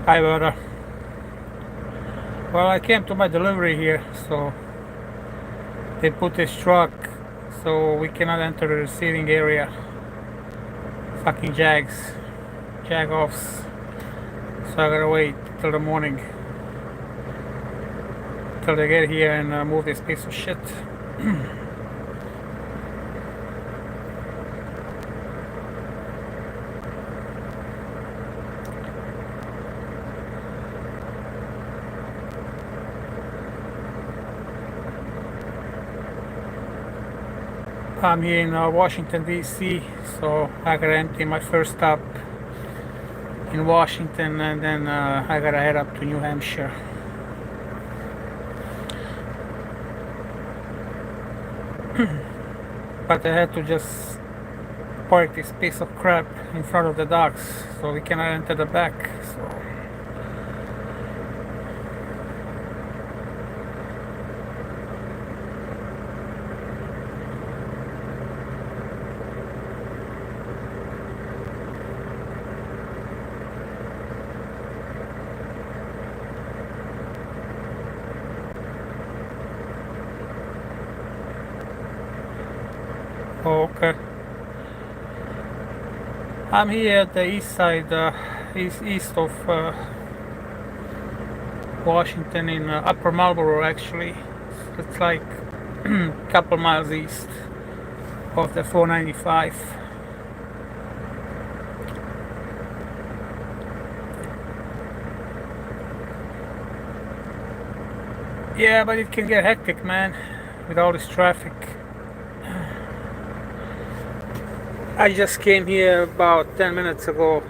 Hi, brother. Well, I came to my delivery here, so they put this truck so we cannot enter the receiving area. Fucking jag-offs. So I gotta wait till the morning till they get here and move this piece of shit. I'm here in Washington, D.C., so I gotta empty my first stop in Washington, and then I gotta head up to New Hampshire. But I had to just park this piece of crap in front of the docks, so we cannot enter the back. So okay. I'm here at the east side, east of Washington, in Upper Marlboro, actually. It's like a couple miles east of the 495. Yeah, but it can get hectic, man, with all this traffic. I just came here about 10 minutes ago,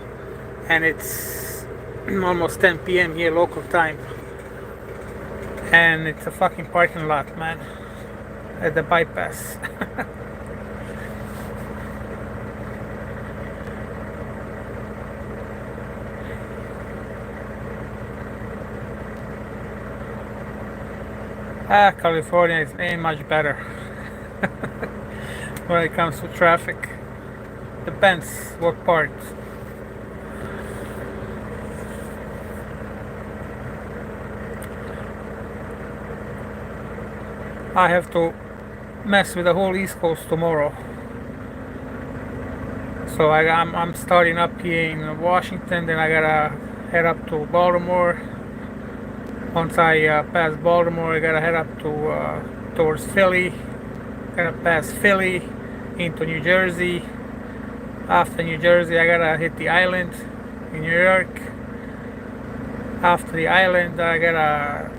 and it's almost 10 p.m. here local time, and it's a fucking parking lot, man, at the bypass. California ain't much better when it comes to traffic. Depends what part. I have to mess with the whole East Coast tomorrow. So I'm starting up here in Washington, then I gotta head up to Baltimore. Once I pass Baltimore, I gotta head up to towards Philly. Gotta pass Philly into New Jersey. After New Jersey, I gotta hit the island in New York. After the island, I gotta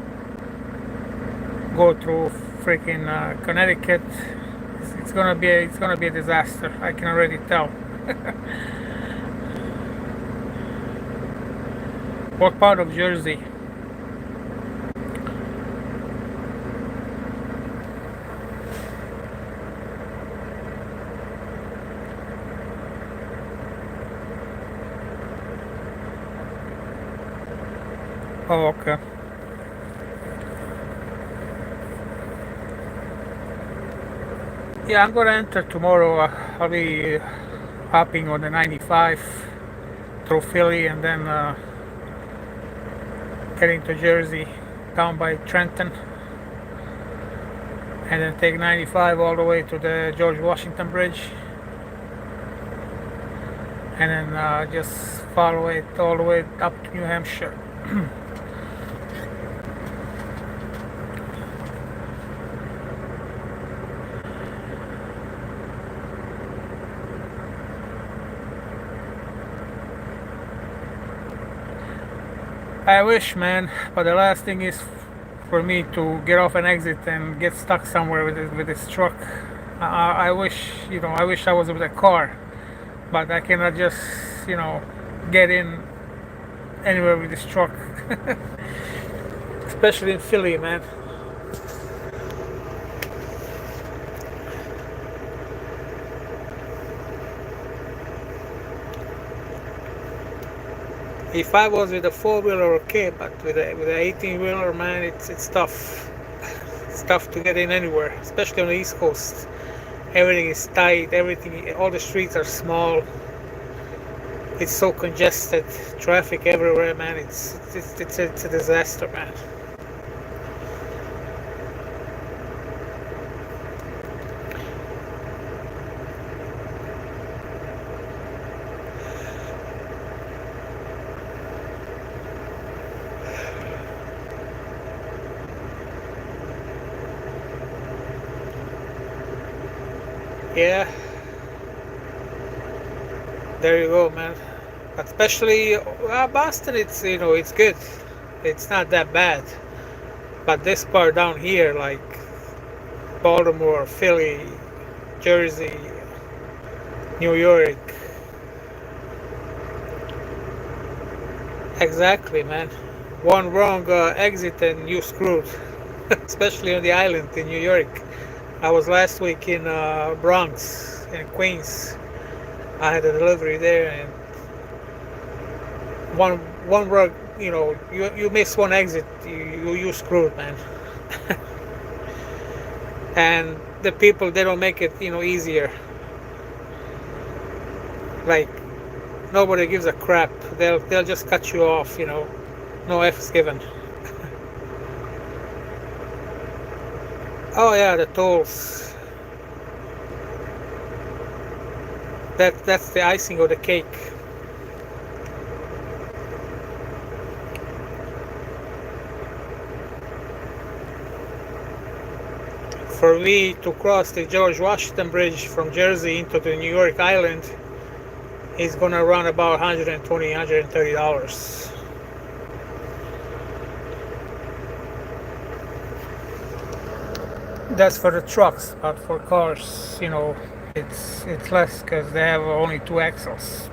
go through freaking Connecticut. It's gonna be a disaster. I can already tell. What part of Jersey? Oh, okay. Yeah, I'm gonna enter tomorrow. I'll be hopping on the 95 through Philly, and then getting to Jersey down by Trenton, and then take 95 all the way to the George Washington Bridge, and then just follow it all the way up to New Hampshire. I wish, man, but the last thing is for me to get off an exit and get stuck somewhere with this truck. I wish, I wish I was with a car, but I cannot just, get in anywhere with this truck, especially in Philly, man. If I was with a four-wheeler, okay, but with a 18-wheeler, man, it's tough. It's tough to get in anywhere, especially on the East Coast. Everything is tight. All the streets are small. It's so congested, traffic everywhere, man. It's a disaster, man. Yeah, there you go, man. But especially Boston, it's good. It's not that bad. But this part down here, like Baltimore, Philly, Jersey, New York, exactly, man. One wrong exit and you screwed. Especially on the island in New York. I was last week in Bronx, in Queens. I had a delivery there, and one wrong, you miss one exit, you screwed, man. And the people, they don't make it easier. Like, nobody gives a crap. They'll just cut you off. No F's given. Oh yeah, the tolls. That's the icing of the cake. For me to cross the George Washington Bridge from Jersey into the New York Island is gonna run about $120, $130. That's for the trucks, but for cars, it's less because they have only two axles.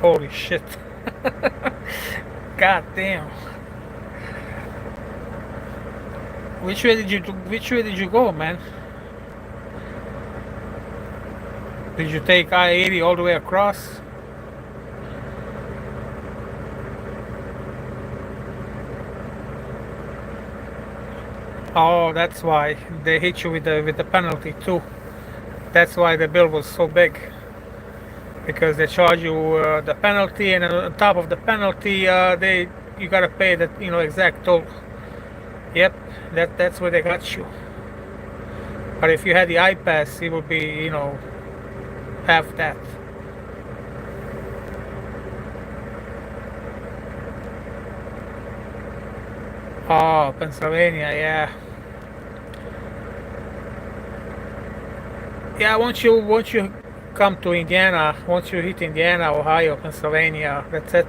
Holy shit! God damn! Which way did you go, man? Did you take I-80 all the way across? Oh, that's why they hit you with the penalty too. That's why the bill was so big, because they charge you the penalty, and on top of the penalty, they you gotta pay the exact toll. Yep, that's where they got you. But if you had the I-Pass, it would be half that. Oh, Pennsylvania, yeah. Yeah, once you come to Indiana, once you hit Indiana, Ohio, Pennsylvania, that's it.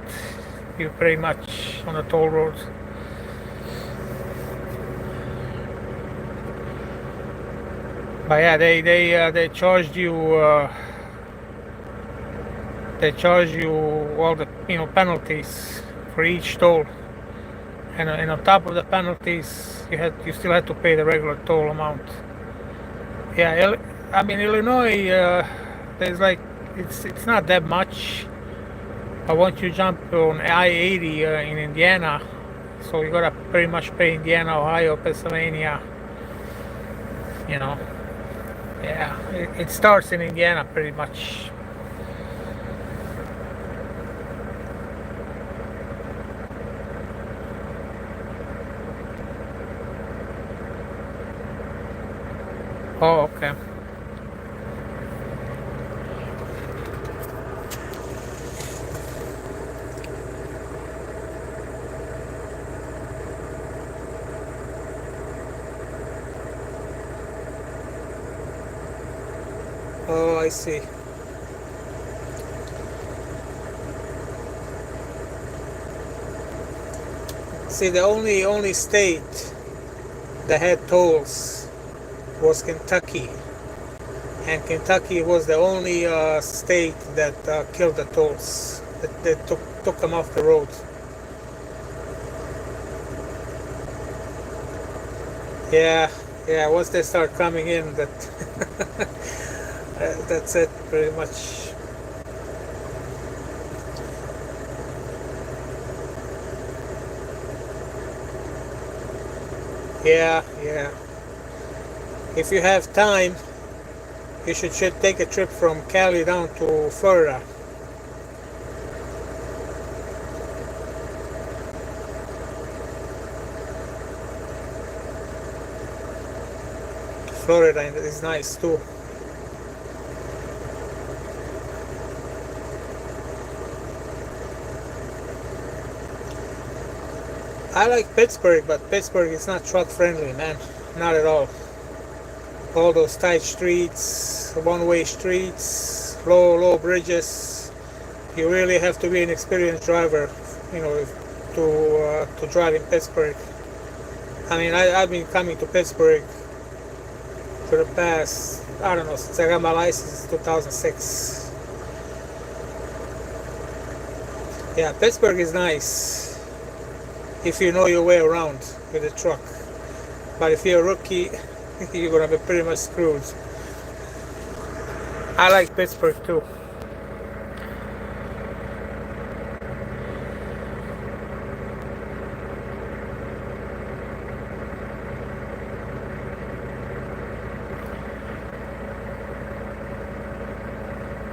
You're pretty much on the toll roads. But yeah, they charged you all the penalties for each toll, and on top of the penalties, you still had to pay the regular toll amount. Yeah, I mean Illinois, there's like it's not that much. But once you jump on I-80 in Indiana, so you gotta pretty much pay Indiana, Ohio, Pennsylvania. You know, yeah, it starts in Indiana pretty much. Oh, okay. Oh, I see. See, the only state that had tolls was Kentucky, and Kentucky was the only state that killed the tolls. That took them off the road. Yeah, yeah. Once they start coming in, that's it, pretty much. Yeah, yeah. If you have time, you should take a trip from Cali down to Florida. Florida is nice too. I like Pittsburgh, but Pittsburgh is not truck friendly, man. Not at all. All those tight streets, one-way streets, low bridges. You really have to be an experienced driver, you know, to drive in Pittsburgh. I mean, I've been coming to Pittsburgh for the past, I don't know, since I got my license in 2006. Yeah, Pittsburgh is nice if you know your way around with a truck. But if you're a rookie, you're gonna be pretty much screwed. I like Pittsburgh too.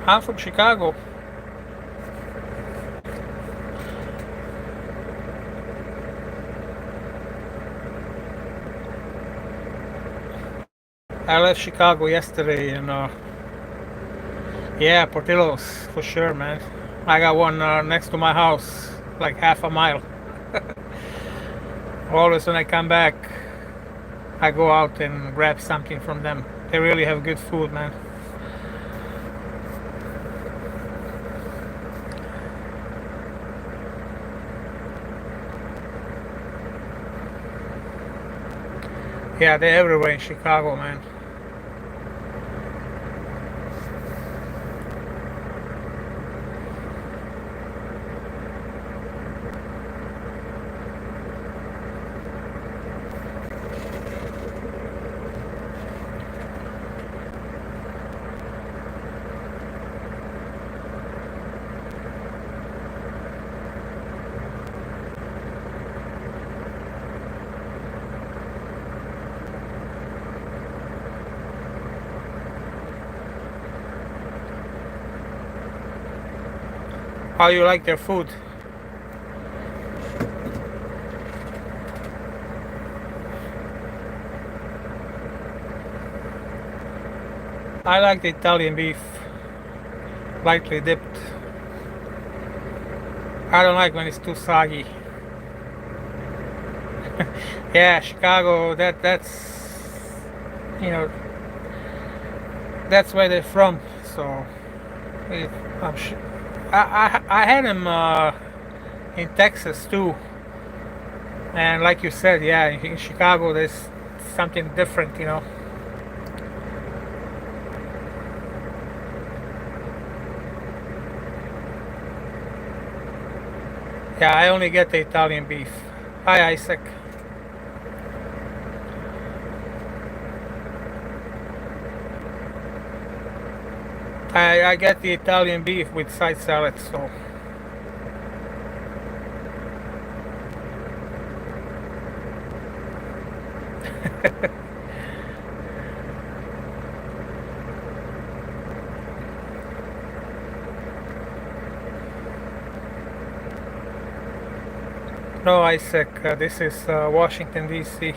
I'm from Chicago. I left Chicago yesterday, and yeah, Portillo's for sure, man. I got one next to my house, like half a mile. Always when I come back, I go out and grab something from them. They really have good food, man. Yeah, they're everywhere in Chicago, man. How you like their food? I like the Italian beef, lightly dipped. I don't like when it's too soggy. Yeah, Chicago. That's you know that's where they're from. So it, I'm sure. I had them in Texas too, and like you said, yeah, in Chicago there's something different, you know. Yeah, I only get the Italian beef. Hi, Isaac. I get the Italian beef with side salad, so. No, Isaac, this is Washington, D.C.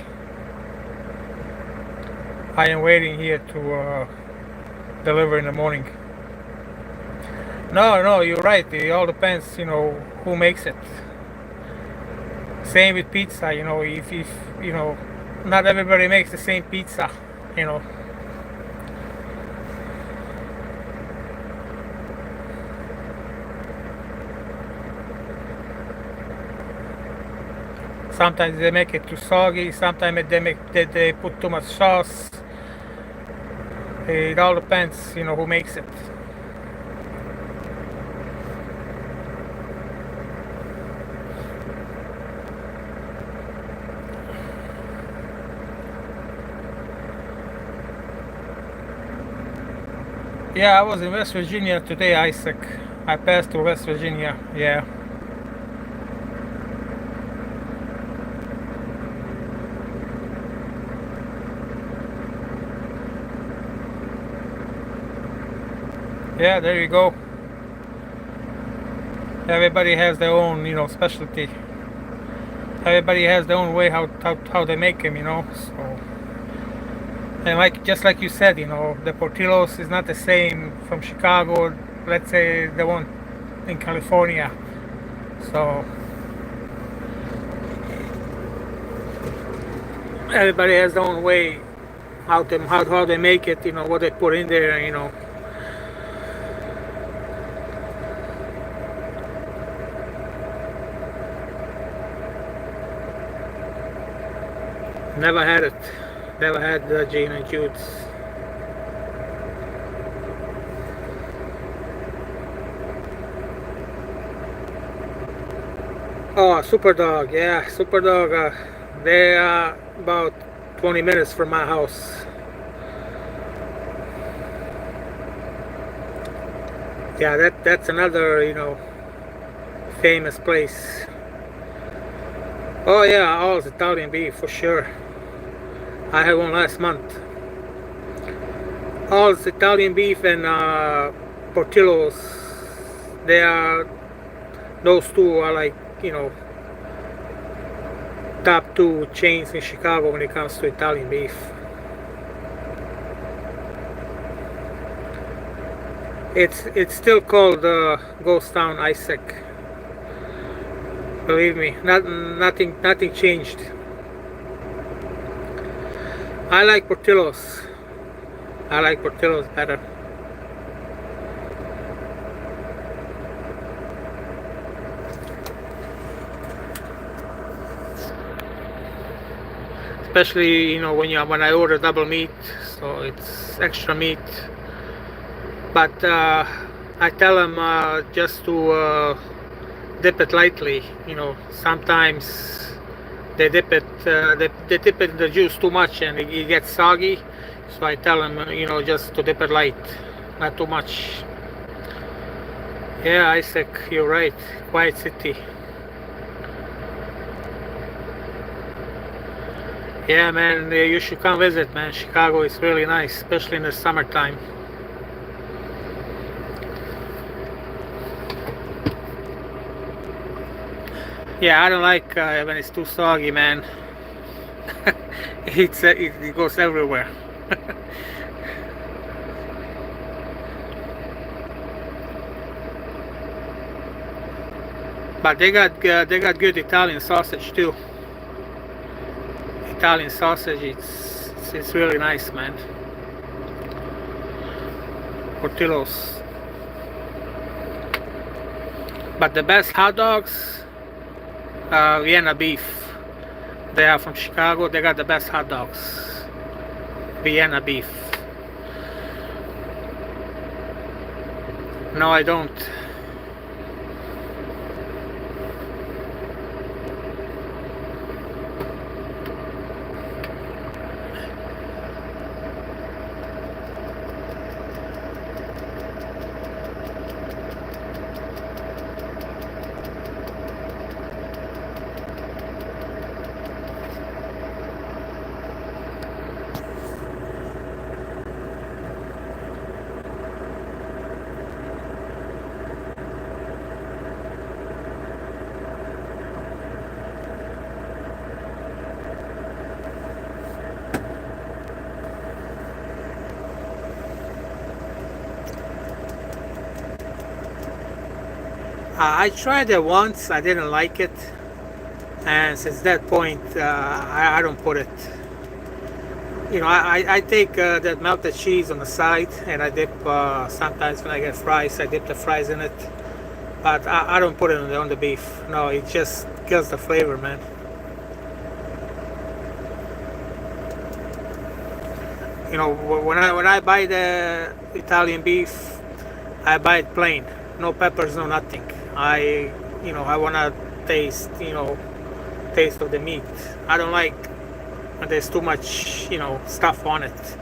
I am waiting here to deliver in the morning. No, no, you're right. It all depends, you know, who makes it. Same with pizza, you know, if you know, not everybody makes the same pizza, you know. Sometimes they make it too soggy, sometimes they put too much sauce. It all depends, you know, who makes it. Yeah, I was in West Virginia today, Isaac. I passed to West Virginia, yeah. Yeah, there you go. Everybody has their own, specialty. Everybody has their own way how they make them, So, and just like you said, the Portillo's is not the same from Chicago. Let's say the one in California. So everybody has their own way how they make it. What they put in there. Never had it. Never had Jane and Jude's. Oh, Super Dog. Yeah, Super Dog. They are about 20 minutes from my house. Yeah, that's another, famous place. Oh yeah, all Italian beef for sure. I had one last month. All Italian beef and Portillo's. They are those two are like top two chains in Chicago when it comes to Italian beef. It's still called Ghost Town Isaac. Believe me, nothing changed. I like Portillo's. I like Portillo's better. Especially when I order double meat, so it's extra meat. But I tell them just to dip it lightly. Sometimes they dip it in the juice too much and it gets soggy. So I tell them just to dip it light, not too much. Yeah, Isaac, you're right. Quiet city. Yeah, man, you should come visit, man. Chicago is really nice, especially in the summertime. Yeah, I don't like when it's too soggy, man. It goes everywhere. But they got good Italian sausage too. Italian sausage, it's really nice, man. Portillo's. But the best hot dogs, Vienna beef. They are from Chicago. They got the best hot dogs. Vienna beef. No, I don't. I tried it once. I didn't like it, and since that point, I don't put it. I take that melted cheese on the side, and I dip. Sometimes when I get fries, I dip the fries in it. But I don't put it on the beef. No, it just kills the flavor, man. When I buy the Italian beef, I buy it plain, no peppers, no nothing. I wanna taste of the meat. I don't like when there's too much, stuff on it.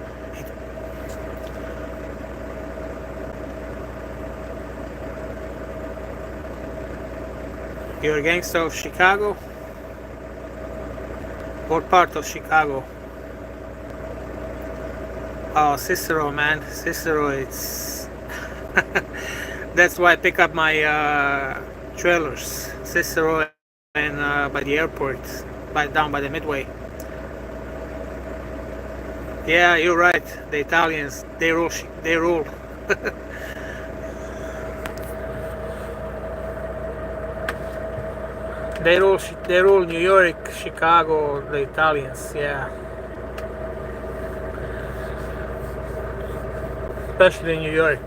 You're a gangster of Chicago? What part of Chicago? Oh, Cicero, man. Cicero, That's why I pick up my trailers, Cicero and by the airport, down by the Midway. Yeah, you're right. The Italians, they rule. They rule. They rule. They rule New York, Chicago. The Italians. Yeah, especially New York.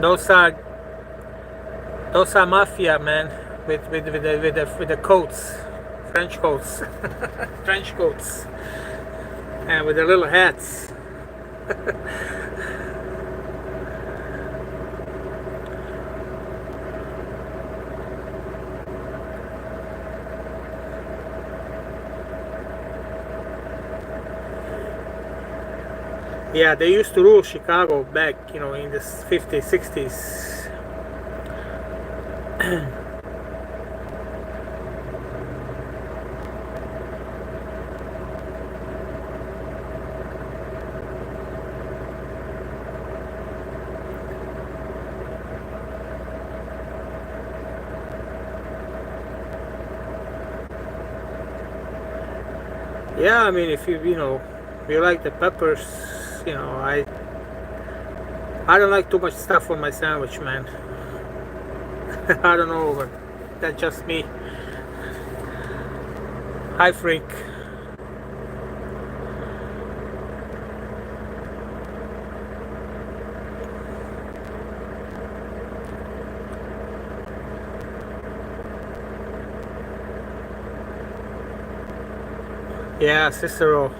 Those are mafia, man, with the coats, French coats, trench coats, and with the little hats. Yeah, they used to rule Chicago back, in the 50s, 60s. Yeah, I mean, if if you like the peppers, I don't like too much stuff on my sandwich, man. I don't know, but that's just me. Hi, Frank. Yeah, Cicero.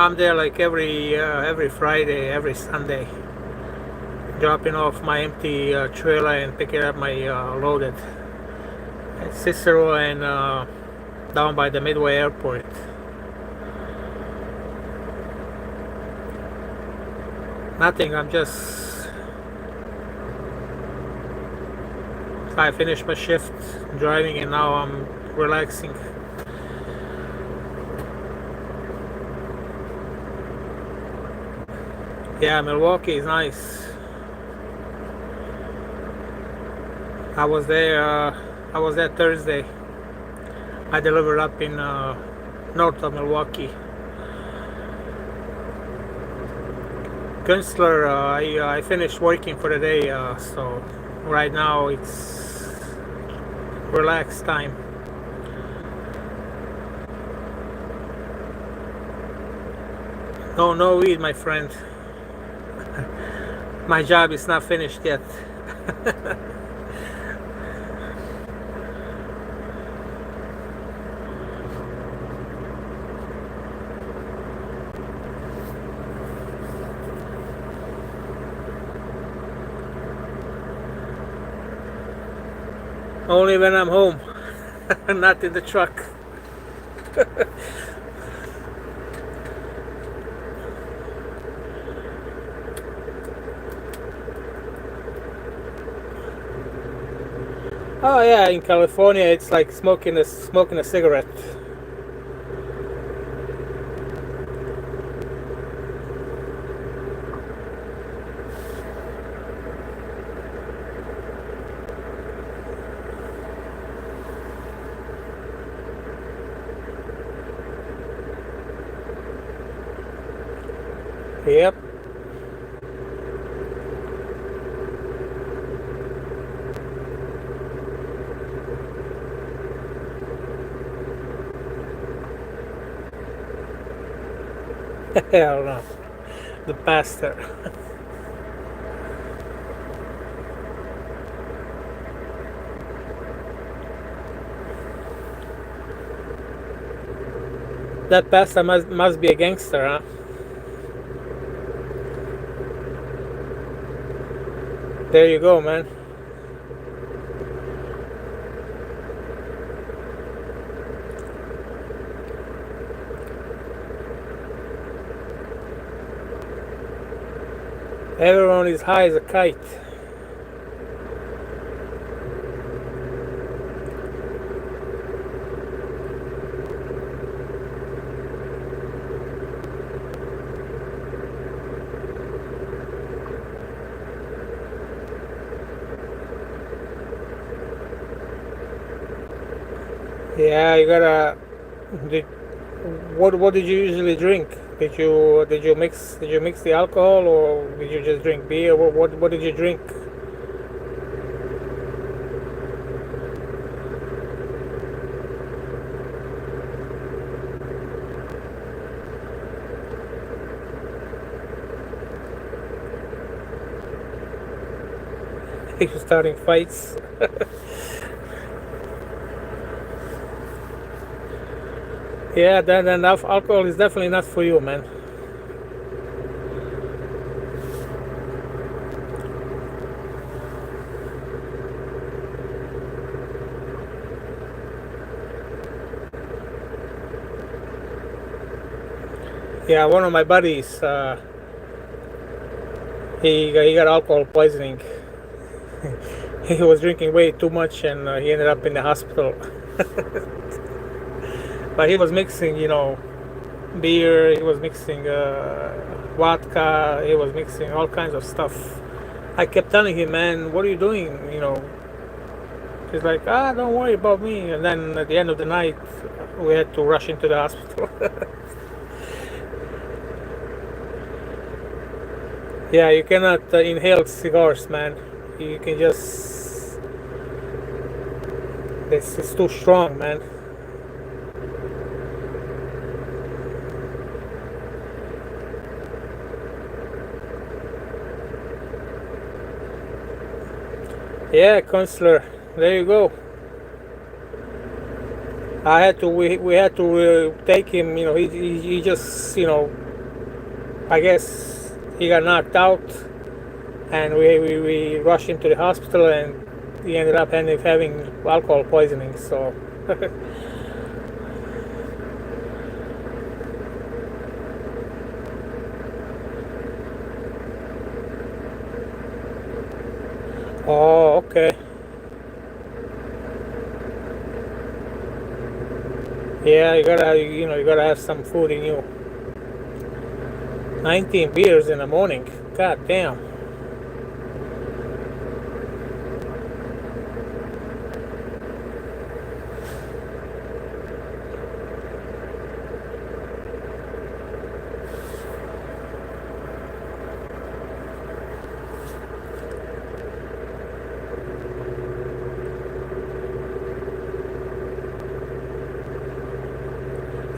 I'm there like every Friday, every Sunday, dropping off my empty trailer and picking up my loaded. It's Cicero and down by the Midway Airport. Nothing. I finished my shift driving and now I'm relaxing. Yeah, Milwaukee is nice. I was there. I was there Thursday. I delivered up in north of Milwaukee. Kunstler, I finished working for the day, so right now it's relaxed time. No weed, my friend. My job is not finished yet. Only when I'm home, not in the truck. Oh yeah, in California it's like smoking a cigarette. Yep. Hell no. The pastor. That pastor must be a gangster, huh? There you go, man. Everyone is high as a kite. Yeah, you gotta. Did, what did you usually drink? Did you mix the alcohol, or did you just drink beer? What did you drink? You starting fights? Yeah, then alcohol is definitely not for you, man. Yeah, one of my buddies, he got alcohol poisoning. He was drinking way too much, and he ended up in the hospital. But he was mixing, beer. He was mixing vodka. He was mixing all kinds of stuff. I kept telling him, man, what are you doing? He's like, don't worry about me. And then at the end of the night, we had to rush into the hospital. Yeah, you cannot inhale cigars, man. You can just. It's too strong, man. Yeah, counselor. There you go. We had to take him. He just, I guess he got knocked out, and we rushed him to the hospital, and he ended up having alcohol poisoning. So. Oh, okay. Yeah, you gotta have some food in you. 19 beers in the morning. God damn.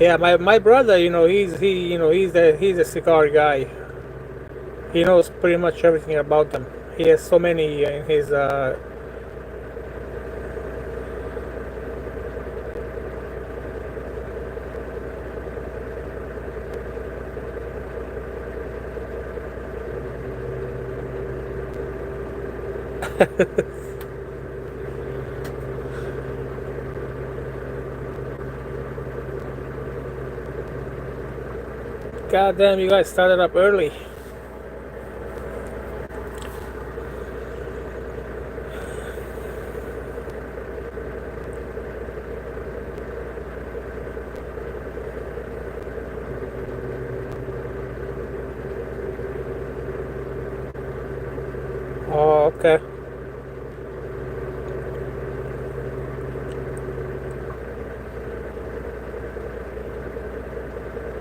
Yeah, my brother, he's a cigar guy. He knows pretty much everything about them. He has so many in his. God damn, you guys started up early. Oh, okay.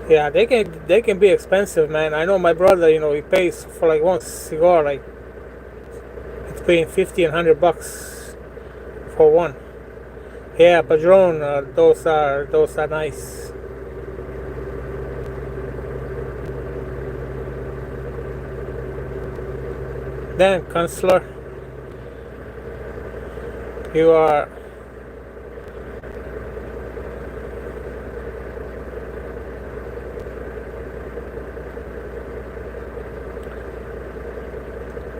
Yeah, they can be expensive, man. I know my brother. He pays for like one cigar, like it's paying 50 and $100 for one. Yeah, Padron, those are nice. Then, counselor, you are.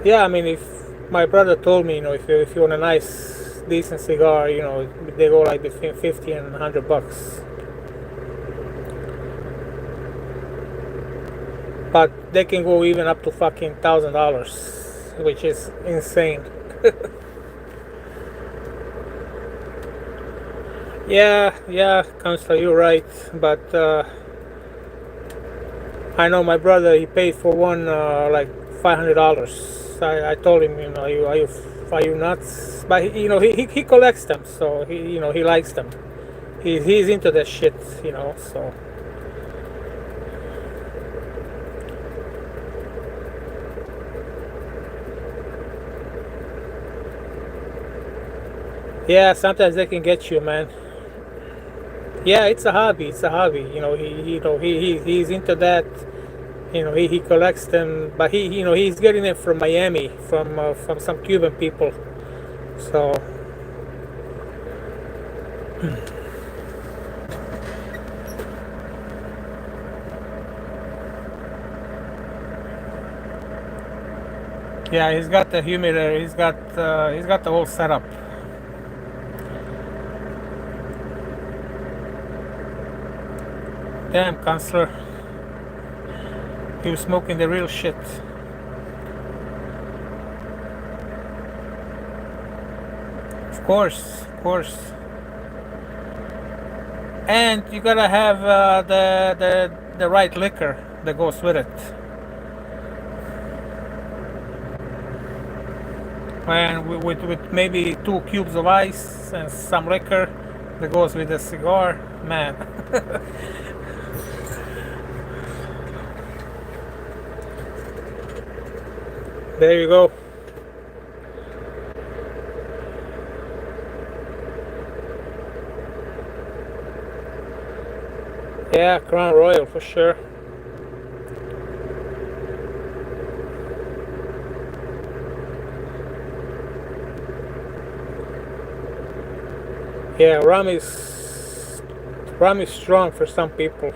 Yeah, I mean, if my brother told me, if you want a nice, decent cigar, they go like between 50 and $100. But they can go even up to fucking $1,000, which is insane. Yeah, counselor, you're right. But I know my brother. He paid for one like $500. I told him, are you nuts? But he collects them, so he likes them. he's into that shit, so. Yeah, sometimes they can get you, man. Yeah, it's a hobby. It's a hobby. He's into that. He collects them, but he's getting it from Miami, from some Cuban people. So yeah, he's got the humidor. He's got the whole setup. Damn, counselor, he was smoking the real shit. Of course, of course. And you gotta have the right liquor that goes with it. And with maybe 2 cubes of ice and some liquor that goes with the cigar, man. There you go. Yeah, Crown Royal for sure. Yeah, rum is strong for some people.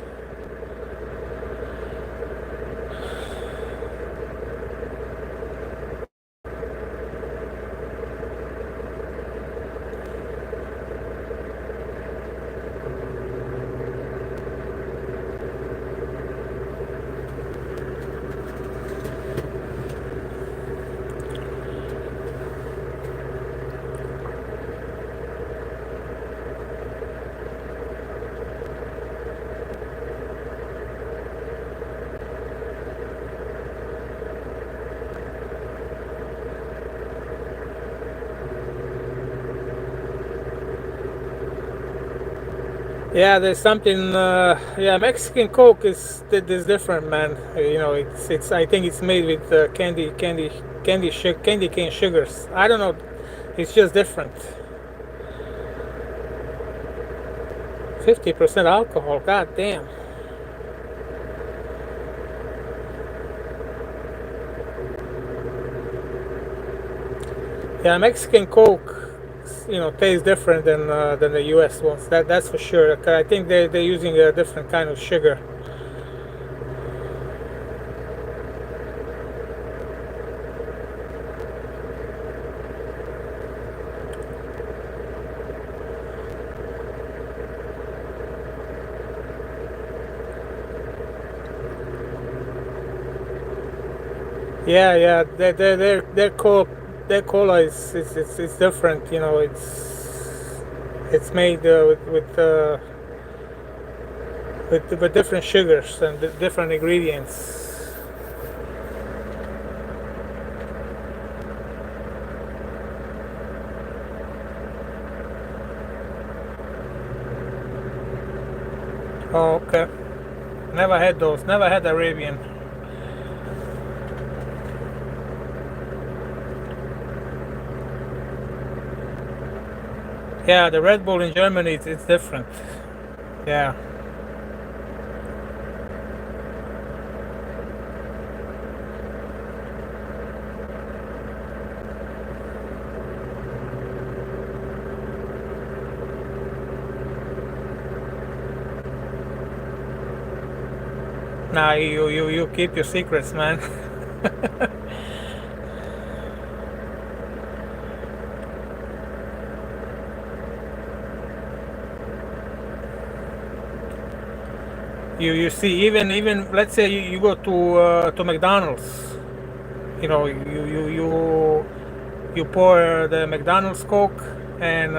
Yeah, there's something. Yeah, Mexican Coke is different, man. It's. I think it's made with candy cane sugars. I don't know. It's just different. 50% alcohol. God damn. Yeah, Mexican Coke, tastes different than the U.S. ones. That's for sure. I think they're using a different kind of sugar. Yeah, yeah. Their cola is different. It's made with different sugars and different ingredients. Oh, okay. Never had those. Never had Arabian. Yeah, the Red Bull in Germany it's different. Yeah. Nah, you keep your secrets, man. You see, even let's say you go to McDonald's. You pour the McDonald's Coke and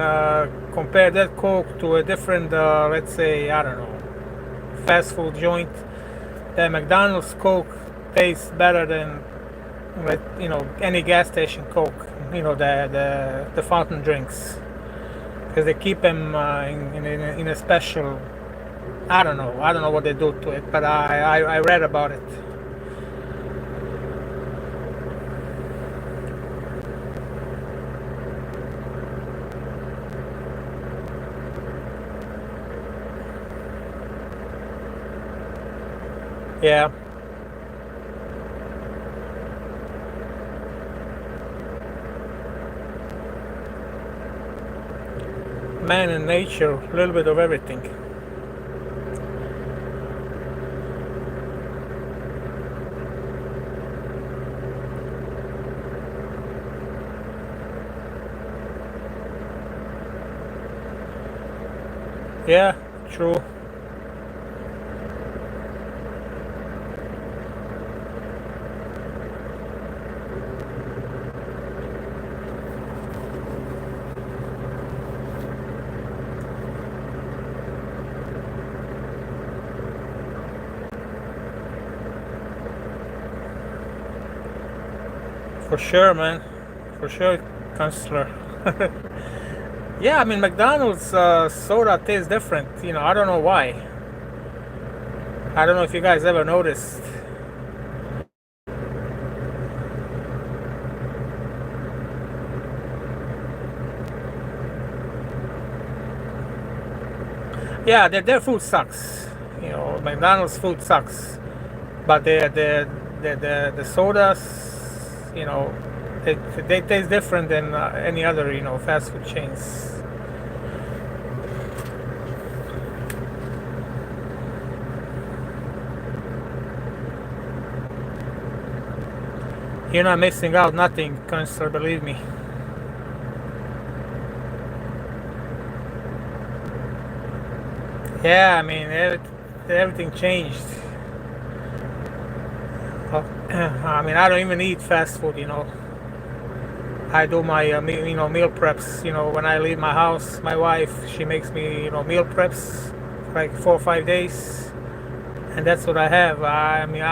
compare that Coke to a different, let's say, I don't know, fast food joint. The McDonald's Coke tastes better than any gas station Coke. The fountain drinks. because they keep them in a special. I don't know what they do to it, but I read about it. Yeah, man and nature, a little bit of everything. Yeah, true. For sure, man. For sure, Counselor. Yeah, I mean, McDonald's soda tastes different. I don't know why. I don't know if you guys ever noticed. Yeah, their food sucks. McDonald's food sucks. But the sodas, they taste different than any other, fast food chains. You're not missing out nothing, Counselor, believe me. Yeah, I mean, everything changed. I mean, I don't even eat fast food. I do my meal preps. When I leave my house, my wife, she makes me meal preps like 4 or 5 days, and that's what I have. I mean,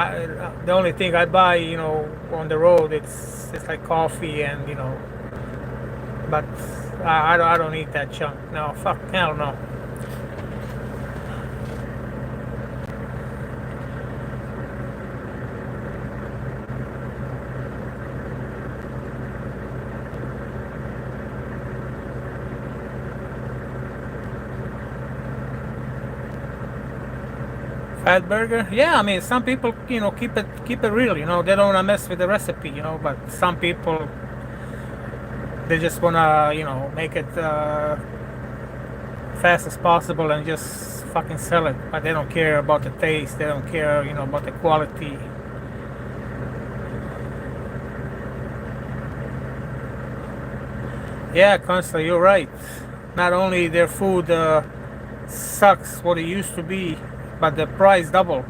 the only thing I buy on the road, it's like coffee and but I don't eat that junk. No, fuck, hell no. Fat burger? Yeah, I mean, some people, keep it real. They don't wanna mess with the recipe. But some people, they just wanna, make it fast as possible and just fucking sell it. But they don't care about the taste. They don't care, about the quality. Yeah, Constantly, you're right. Not only their food sucks what it used to be, but the price doubled.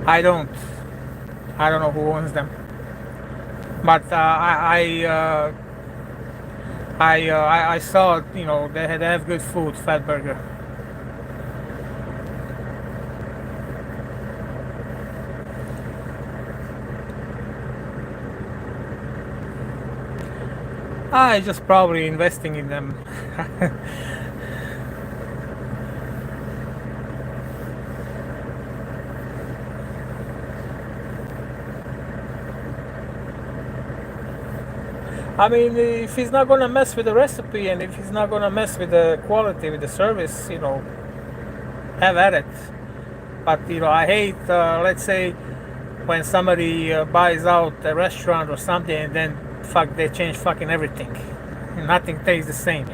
I don't. I don't know who owns them, but I saw they have good food, Fat Burger. I just probably investing in them. I mean, if he's not gonna mess with the recipe and if he's not gonna mess with the quality, with the service, have at it. But I hate, let's say, when somebody buys out a restaurant or something and then they change fucking everything. Nothing tastes the same.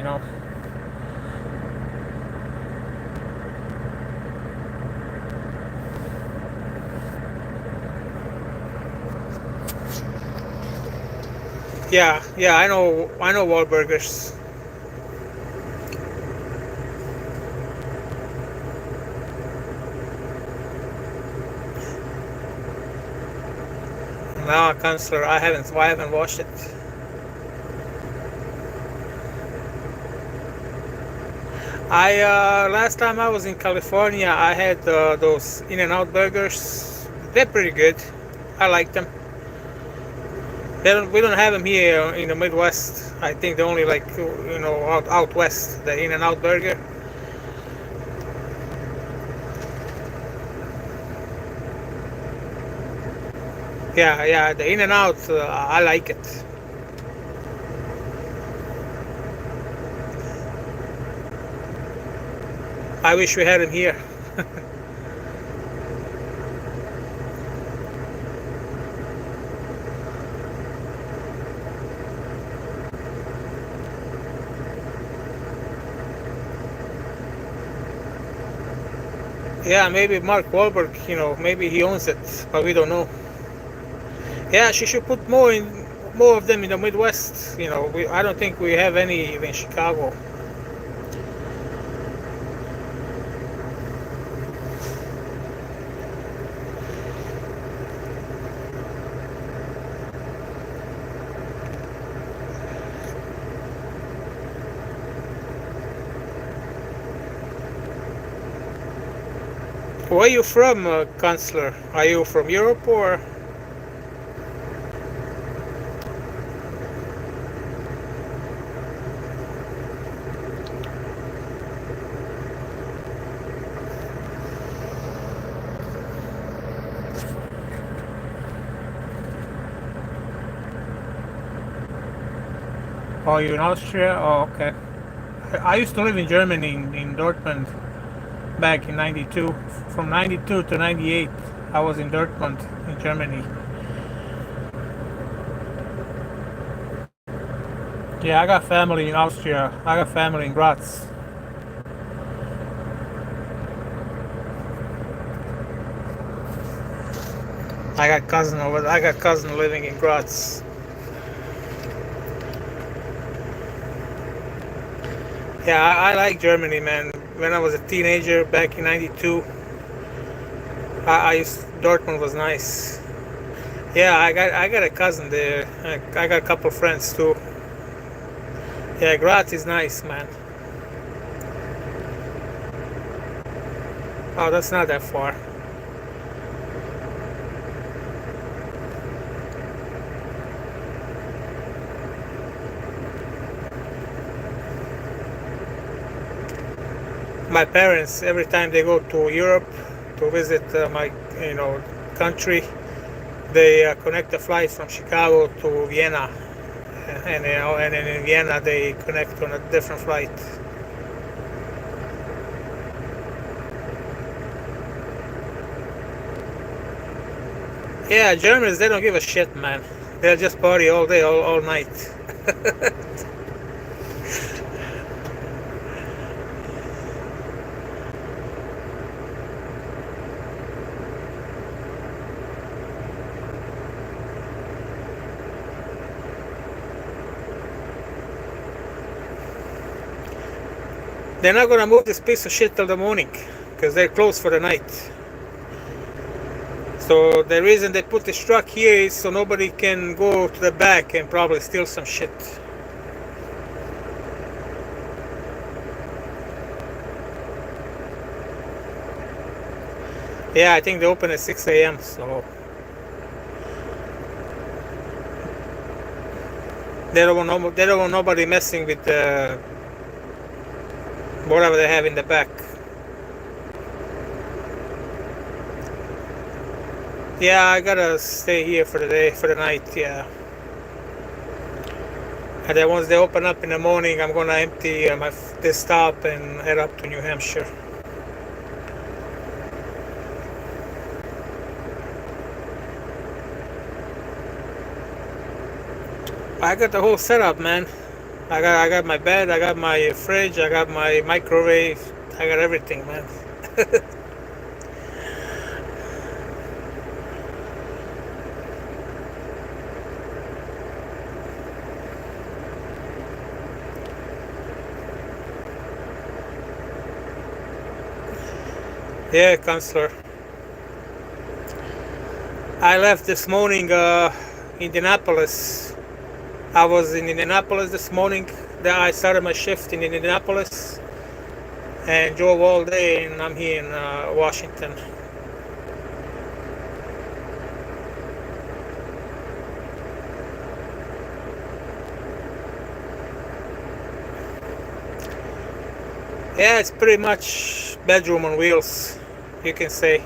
Yeah, yeah, I know Wahlburgers. No, Counselor, I haven't watched it. I last time I was in California, I had those In-N-Out burgers. They're pretty good. I like them. We don't have them here in the Midwest. I think they only like out west the In-N-Out burger. Yeah, yeah, the In-N-Out. I like it. I wish we had them here. Yeah, maybe Mark Wahlberg. Maybe he owns it, but we don't know. Yeah, she should put more of them in the Midwest. I don't think we have any in Chicago. Where are you from, Counselor? Are you from Europe or? Oh, you in Austria? Oh, okay. I used to live in Germany, in Dortmund, back in '92. From '92 to '98, I was in Dortmund, in Germany. Yeah, I got family in Austria. I got family in Graz. I got cousin living in Graz. Yeah, I like Germany, man. When I was a teenager back in '92, Dortmund was nice. Yeah, I got a cousin there. I got a couple friends too. Yeah, Graz is nice, man. Oh, that's not that far. My parents, every time they go to Europe to visit my, country, they connect a flight from Chicago to Vienna, and then in Vienna they connect on a different flight. Yeah, Germans, they don't give a shit, man. They'll just party all day, all night. They're not gonna move this piece of shit till the morning, because they're closed for the night. So the reason they put this truck here is so nobody can go to the back and probably steal some shit. Yeah, I think they open at 6 a.m. So they don't want nobody messing with whatever they have in the back. Yeah, I gotta stay here for the day, for the night. Yeah. And then once they open up in the morning, I'm gonna empty this stop and head up to New Hampshire. I got the whole setup, man. I got my bed, I got my fridge, I got my microwave, I got everything, man. Yeah, Counselor. I left this morning, Indianapolis. I was in Indianapolis this morning. Then I started my shift in Indianapolis. and drove all day, and I'm here in Washington. Yeah, it's pretty much bedroom on wheels, you can say.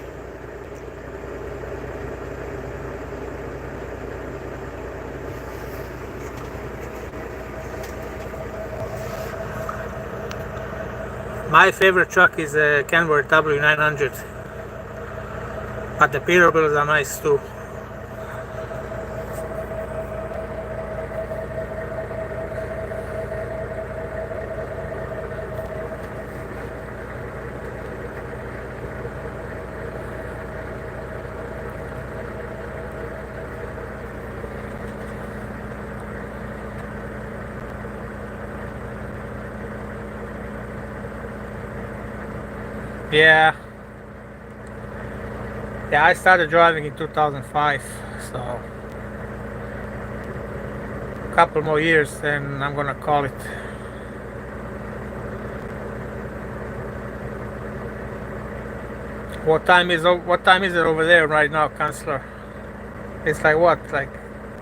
My favorite truck is a Kenworth W900, but the Peterbilts are nice too. Yeah, yeah, I started driving in 2005, so a couple more years and I'm gonna call it. What time is it over there right now, Counselor? It's like what, like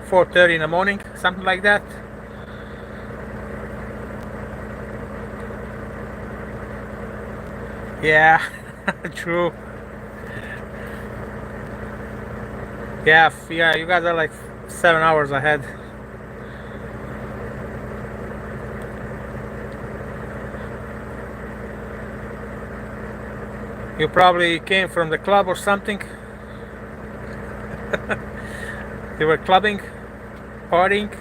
4:30 in the morning, something like that? Yeah, true. Yeah, yeah, you guys are like 7 hours ahead. You probably came from the club or something. You were clubbing, partying.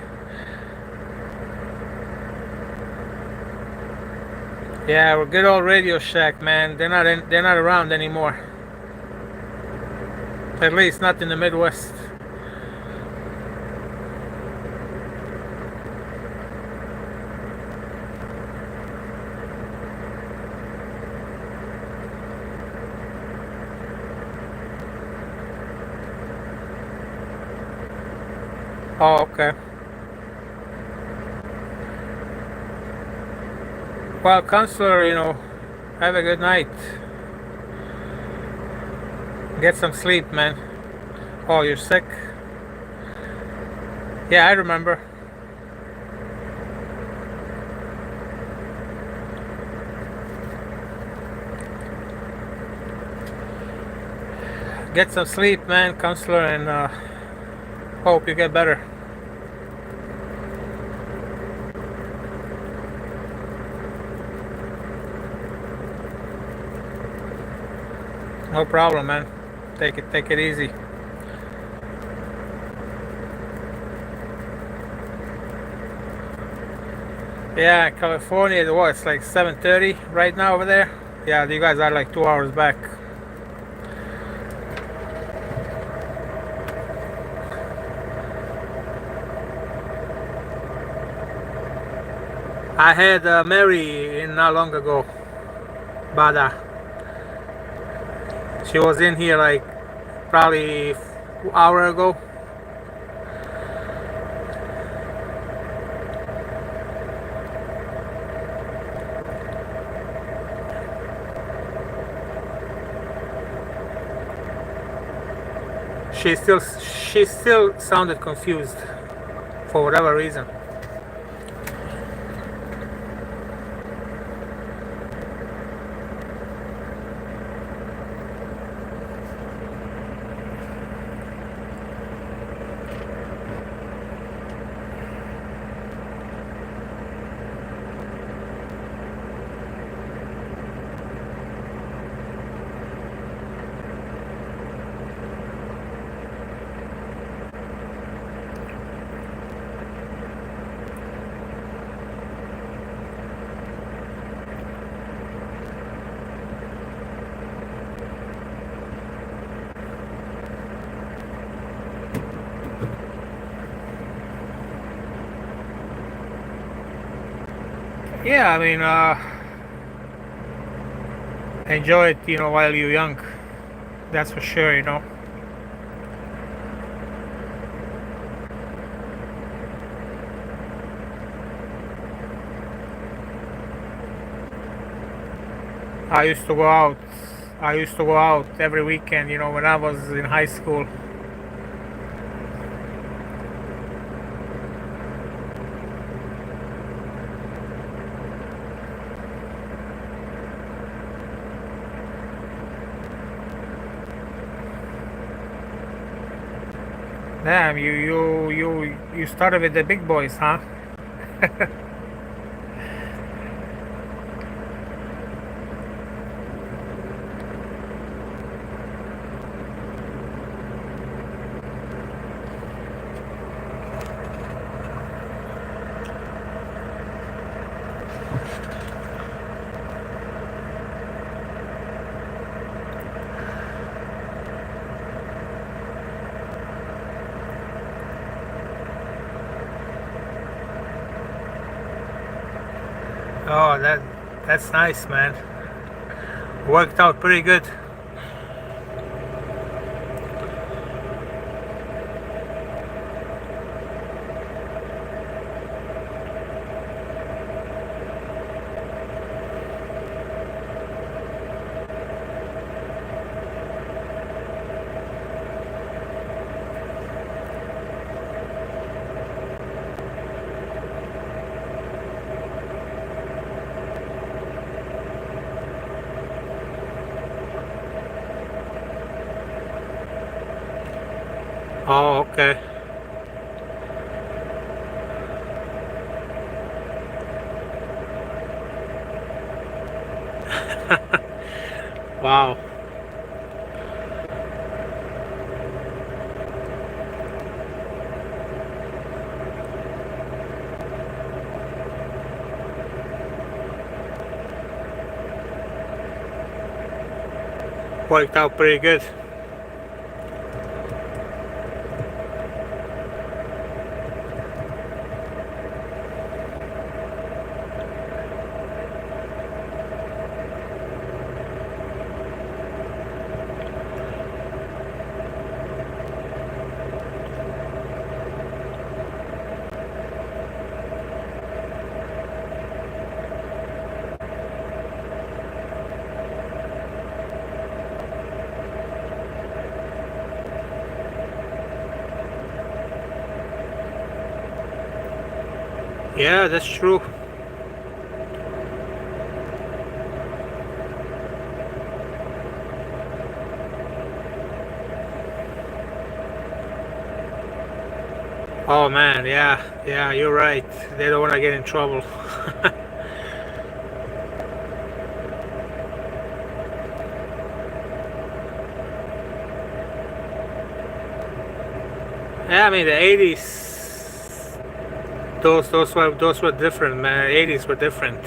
Yeah, well, good old Radio Shack, man. They're not around anymore. At least not in the Midwest. Oh, okay. Well, Counselor, have a good night. Get some sleep, man. Oh, you're sick? Yeah, I remember. Get some sleep, man, Counselor, and hope you get better. No problem, man. Take it easy. Yeah, California, what? It's like 7:30 right now over there. Yeah, you guys are like 2 hours back. I had Mary in not long ago, but she was in here like probably an hour ago. She still sounded confused for whatever reason. Yeah, I mean, enjoy it, while you're young. That's for sure. I used to go out. I used to go out every weekend, when I was in high school. Damn, you started with the big boys, huh? Oh, that's nice, man. Worked out pretty good. Oh, okay. Wow. Worked out pretty good. Yeah, that's true. Oh man, yeah, you're right. They don't want to get in trouble. Yeah, I mean the '80s, those were different, man. '80s were different.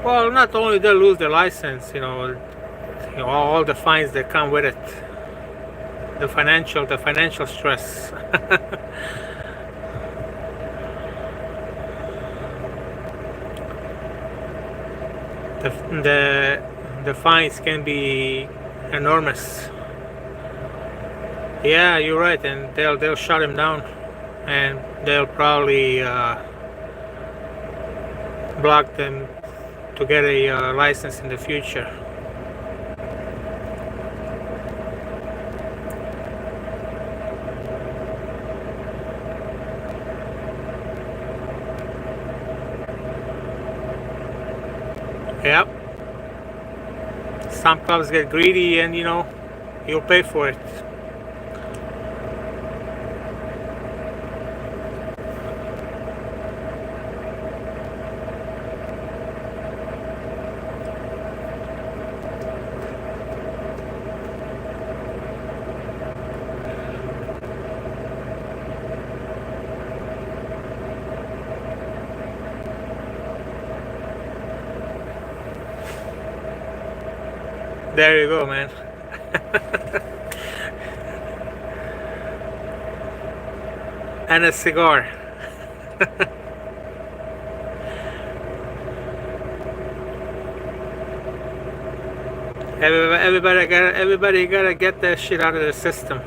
Well, not only they lose their license, all the fines that come with it, the financial stress. the the the fines can be enormous. Yeah, you're right, and they'll shut him down, and they'll probably block them to get a license in the future. Yep. Some clubs get greedy, and you'll pay for it. There you go, man. And a cigar. Everybody gotta get that shit out of the system.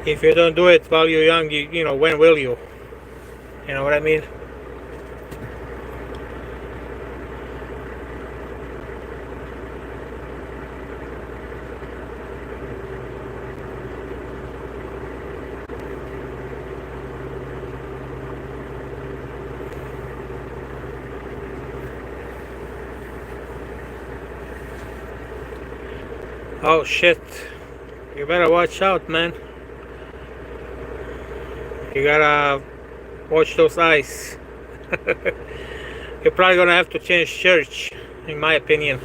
If you don't do it while you're young, you know, when will you? You know what I mean? Oh shit. You better watch out, man. You gotta watch those eyes. You're probably gonna have to change church, in my opinion.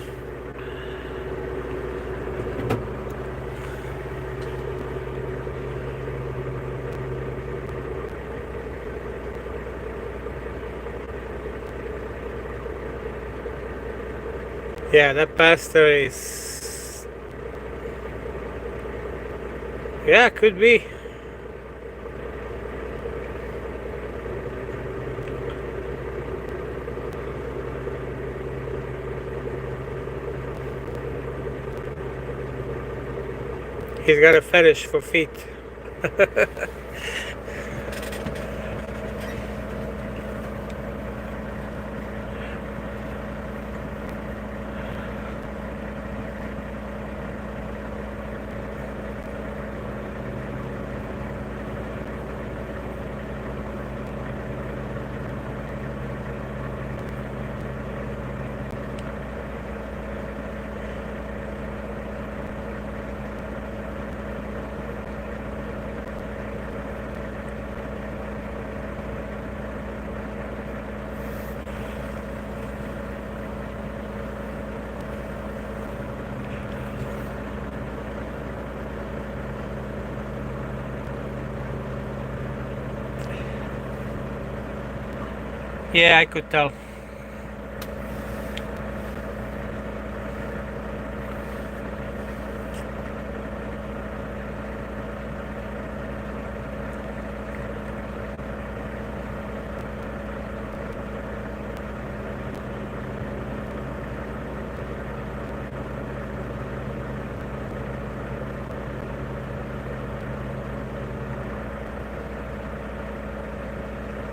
Yeah, that pastor is. Yeah, could be. He's got a fetish for feet. Yeah, I could tell.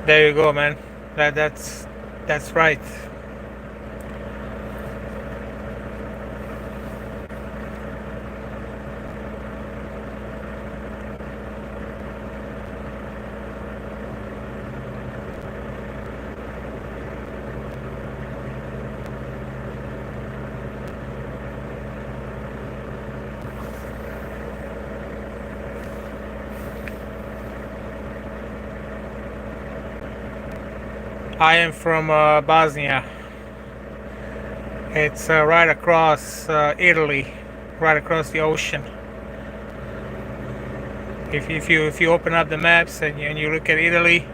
There you go, man. That's right. I am from Bosnia. It's right across Italy, right across the ocean. If you open up the maps and you look at Italy,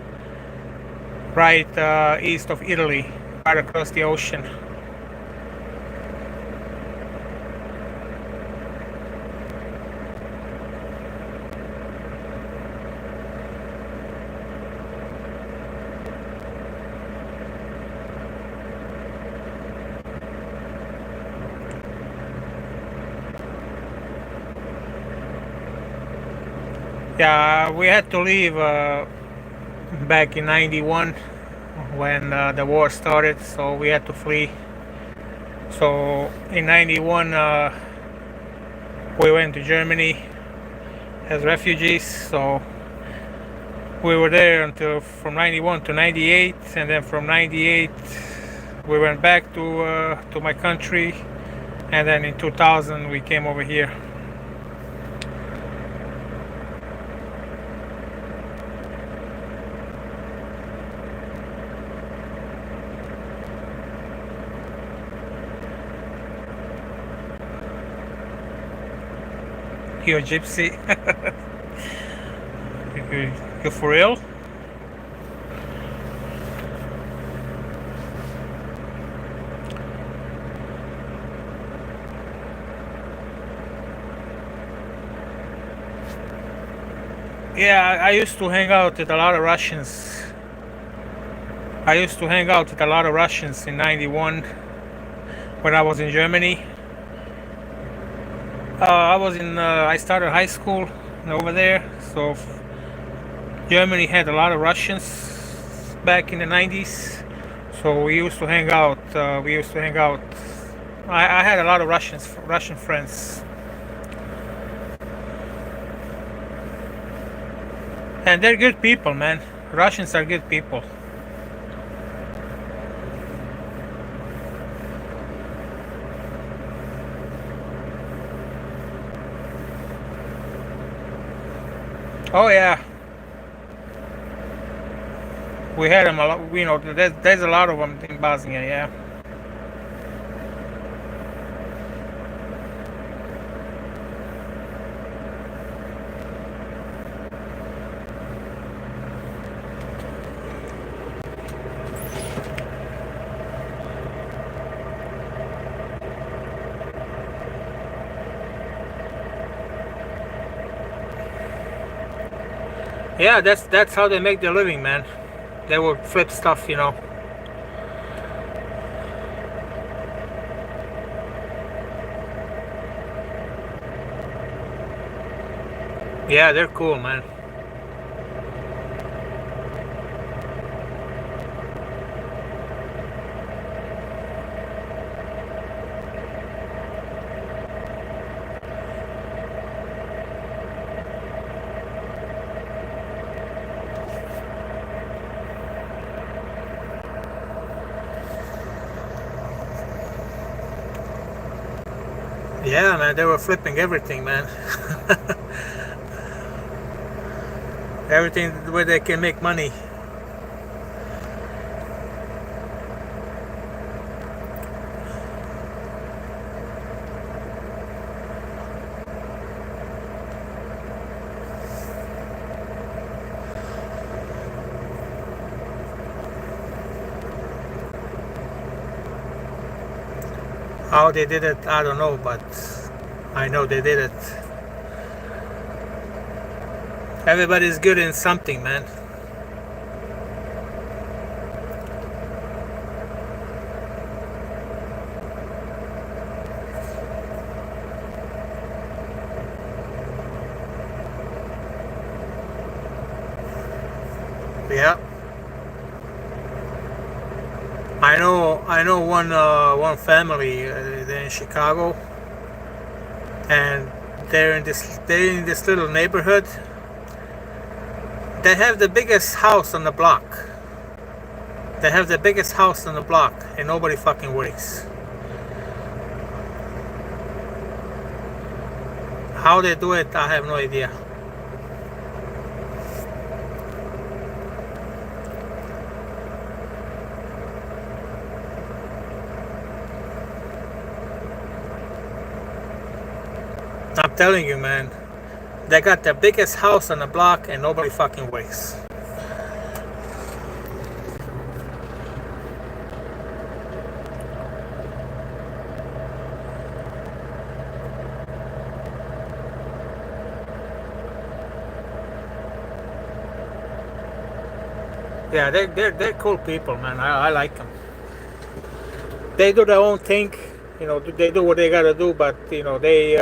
right east of Italy, right across the ocean. Yeah, we had to leave back in '91 when the war started, so we had to flee. So in '91, we went to Germany as refugees. So we were there until from '91 to '98, and then from '98 we went back to my country, and then in 2000 we came over here. You're a gypsy. You for real? Yeah, I used to hang out with a lot of Russians. I used to hang out with a lot of Russians in '91 when I was in Germany. I started high school over there. So Germany had a lot of Russians back in the 90s. So we used to hang out. I had a lot of Russian friends, and they're good people, man. Russians are good people. Oh yeah, we had them a lot. You know, there's a lot of them in Bosnia. Yeah. Yeah, that's how they make their living, man. They will flip stuff, you know. Yeah, they're cool, man. Yeah, man, they were flipping everything, man. Everything where they can make money. How they did it, I don't know, but I know they did it. Everybody's good in something, man. Yeah. I know one family they're in Chicago, and they're in this little neighborhood. They have the biggest house on the block. They have the biggest house on the block, and nobody fucking works. How they do it, I have no idea. I'm telling you, man. They got the biggest house on the block, and nobody fucking works. Yeah, they're cool people, man. I like them. They do their own thing, you know. They do what they gotta do, but you know they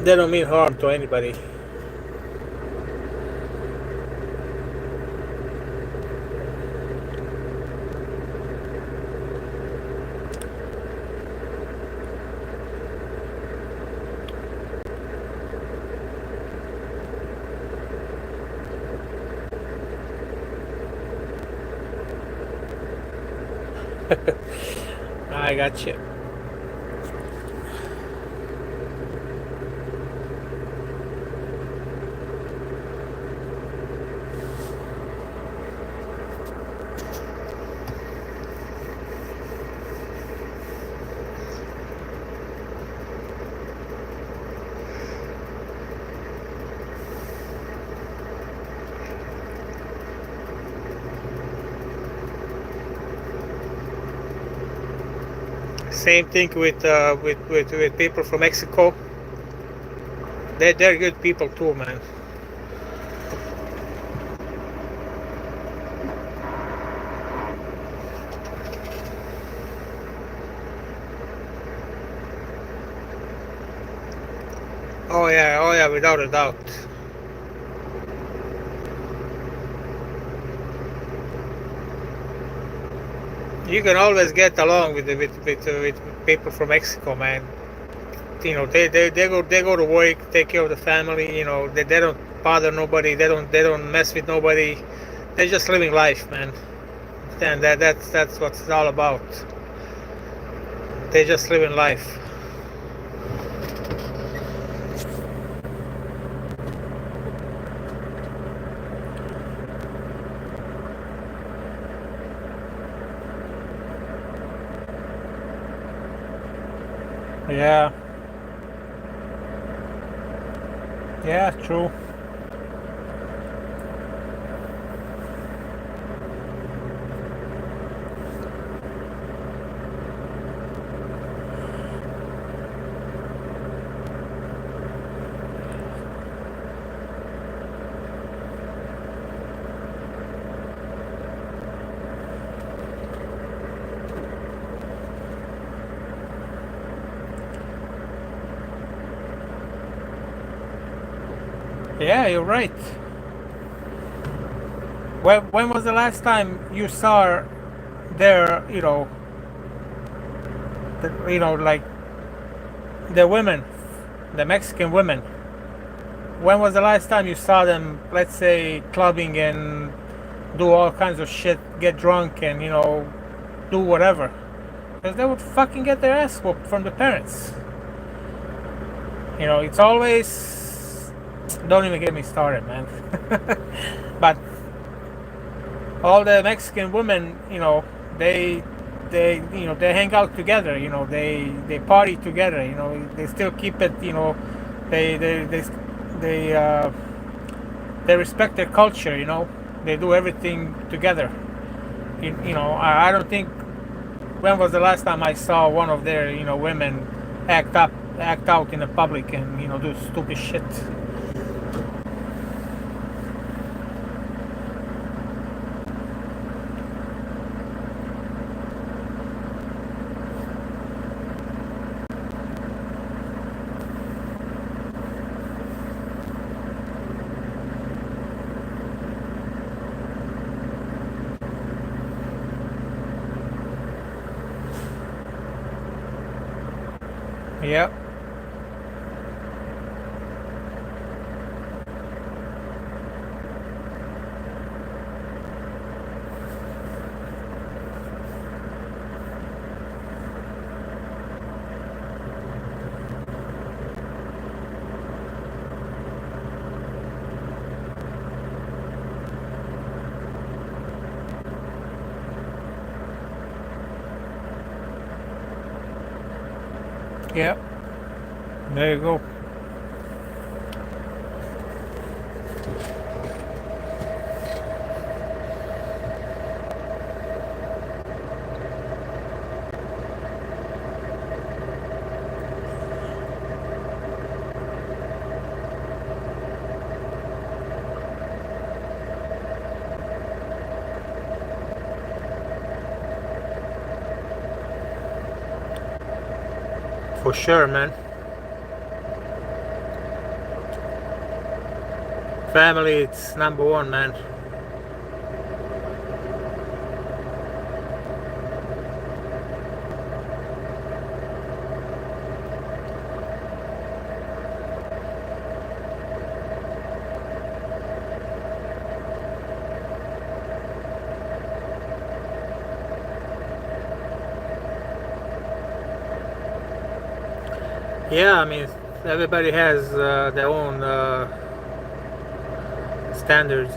don't mean harm to anybody. I got you. Same thing with people from Mexico. They're good people too, man. Oh yeah, without a doubt. You can always get along with people from Mexico, man. You know, they go to work, take care of the family. You know, they don't bother nobody. They don't mess with nobody. They're just living life, man. And that's what it's all about. They're just living life. Yeah, yeah, true. Yeah, you're right. When was the last time you saw their, like the women, the Mexican women? When was the last time you saw them, let's say, clubbing and do all kinds of shit, get drunk and, do whatever? Because they would fucking get their ass whooped from the parents. It's always. Don't even get me started, man. But all the Mexican women, they hang out together. They party together. They still keep it. They they they they they respect their culture. They do everything together. I don't think. When was the last time I saw one of their women act out in the public and do stupid shit? Yep. Yep. There you go. For sure, man. Family, it's number one, man. Yeah, I mean, everybody has their own standards.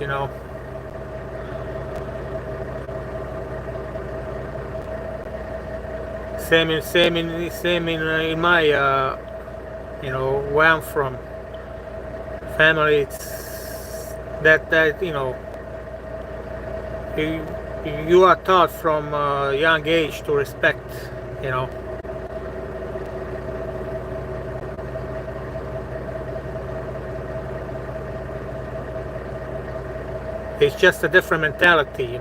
Same in my where I'm from. Family, it's that you you are taught from a young age to respect. You know, it's just a different mentality.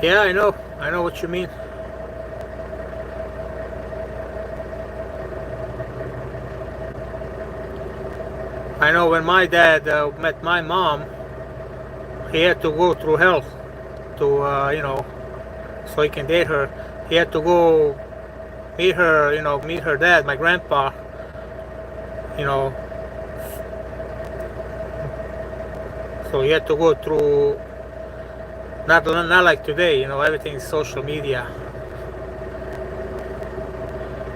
Yeah, I know. I know what you mean. I know when my dad met my mom, he had to go through hell to, so he can date her. He had to go meet her, meet her dad, my grandpa, you know. So he had to go through, not like today, everything is social media.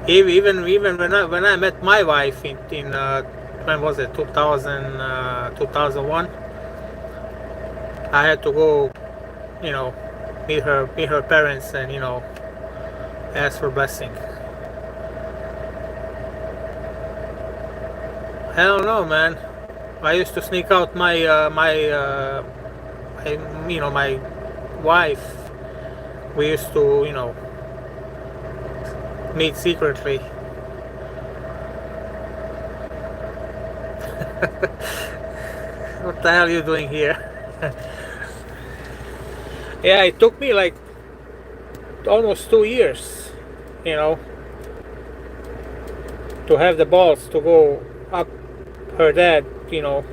Even when I met my wife in when was it, 2001, I had to go, you know, meet her parents, and ask for blessing. I don't know, man. I used to sneak out my wife. We used to, meet secretly. What the hell are you doing here? Yeah, it took me like almost 2 years, you know, to have the balls to go up her dad, to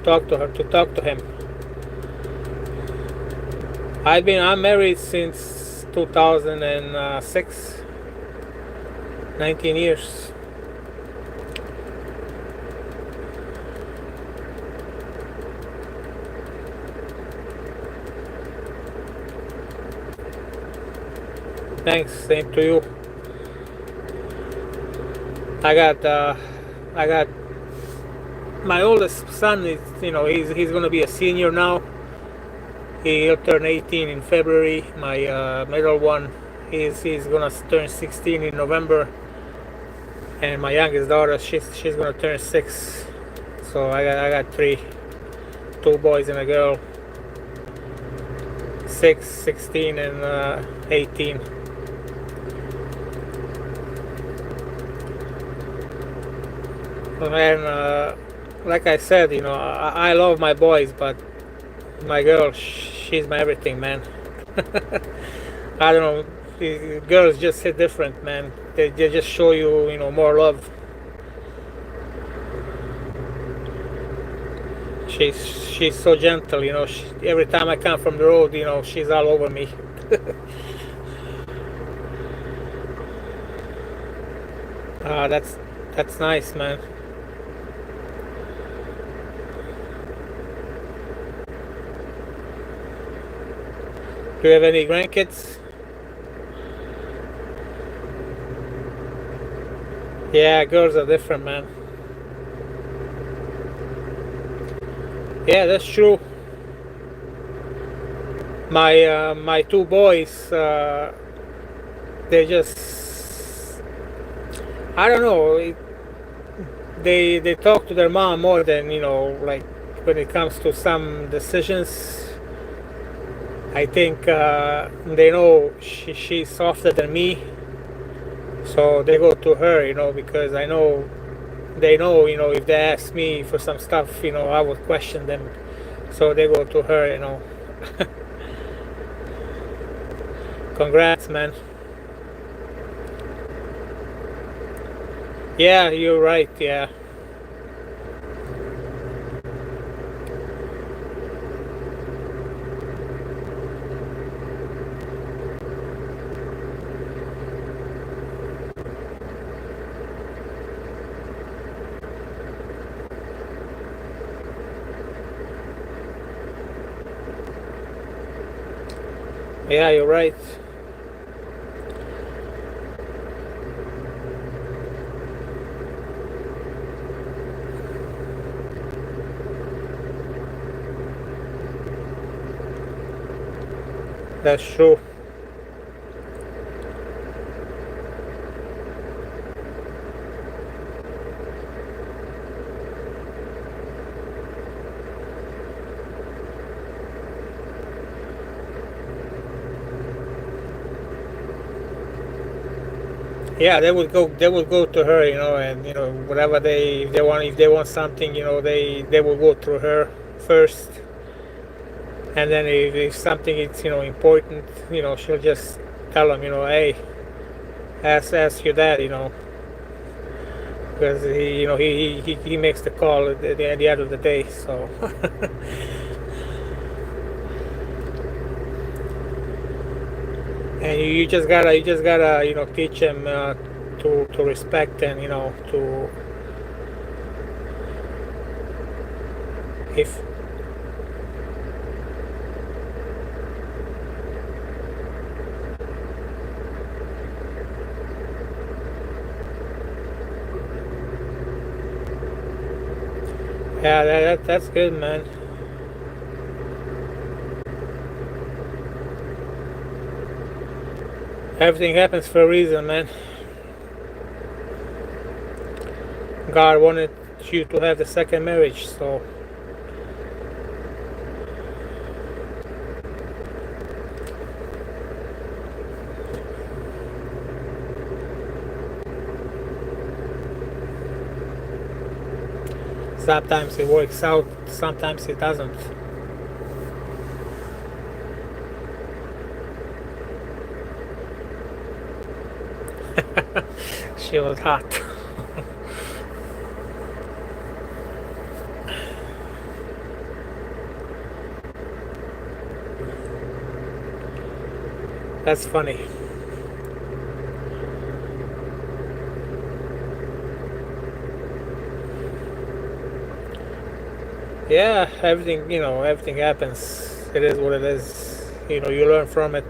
talk to her, to talk to him. I'm married since 2006, 19 years. Thanks, same to you. I got I got my oldest son is, he's gonna be a senior now. He'll turn 18 in February. My middle one, he's gonna turn 16 in November, and my youngest daughter, she's gonna turn 6. So I got three, two boys and a girl, 6, 16, and 18. And like I said, I love my boys, but my girl, she's my everything, man. I don't know. Girls just hit different, man. They just show you, more love. She's so gentle, every time I come from the road, she's all over me. That's nice, man. Do you have any grandkids? Yeah, girls are different, man. Yeah, that's true. My two boys, they just, I don't know. They talk to their mom more than, like when it comes to some decisions. I think they know she's softer than me, so they go to her, because I know they know, if they ask me for some stuff, I would question them, so they go to her. Congrats, man. Yeah, you're right. Yeah. Yeah, you're right. That's true. Yeah, they would go to her, and whatever if they want something, they will go through her first. And then if something is important, she'll just tell him, hey, ask your dad, because he makes the call at the end of the day. So and you just gotta teach him to respect, and to if yeah, that's good, man. Everything happens for a reason, man. God wanted you to have the second marriage, so sometimes it works out, sometimes it doesn't. She was hot. That's funny. Yeah, everything happens. It is what it is. You learn from it.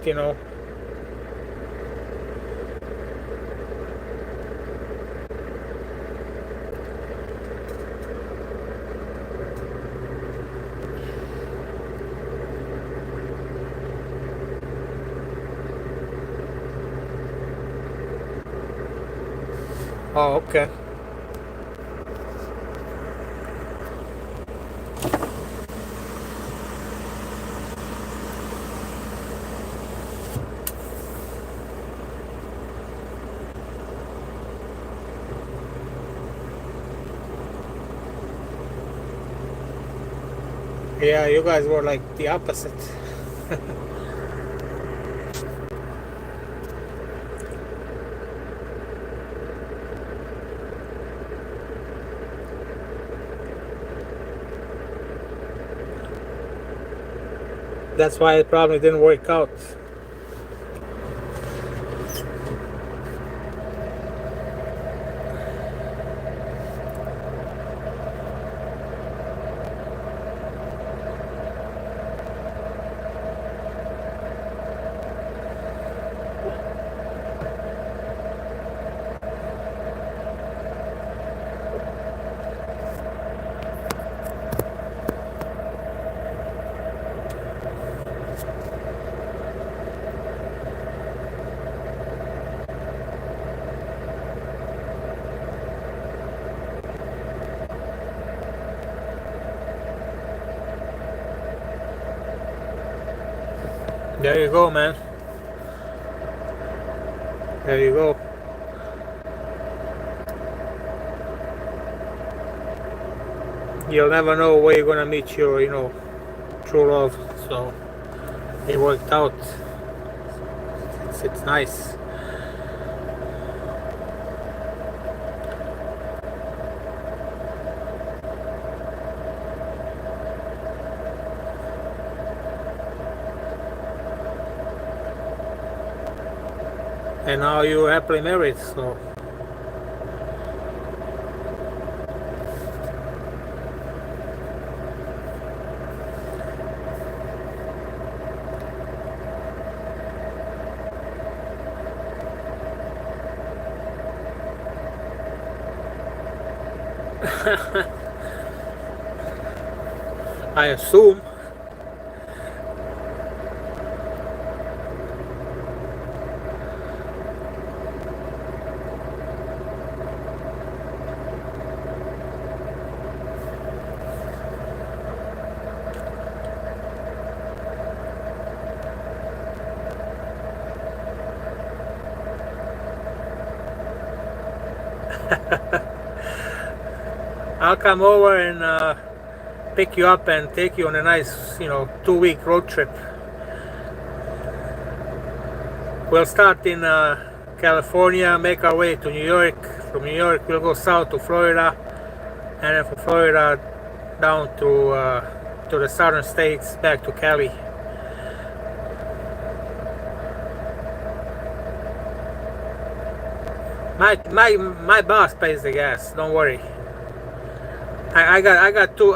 Oh, okay. Yeah, you guys were like the opposite. That's why it probably didn't work out. There you go, man. There you go. You'll never know where you're gonna meet your true love. So it worked out. It's nice. And now you're happily married. So I assume. I'll come over and pick you up and take you on a nice, 2-week road trip. We'll start in California, make our way to New York. From New York, we'll go south to Florida, and then from Florida down to the southern states, back to Cali. My boss pays the gas. Don't worry. I got two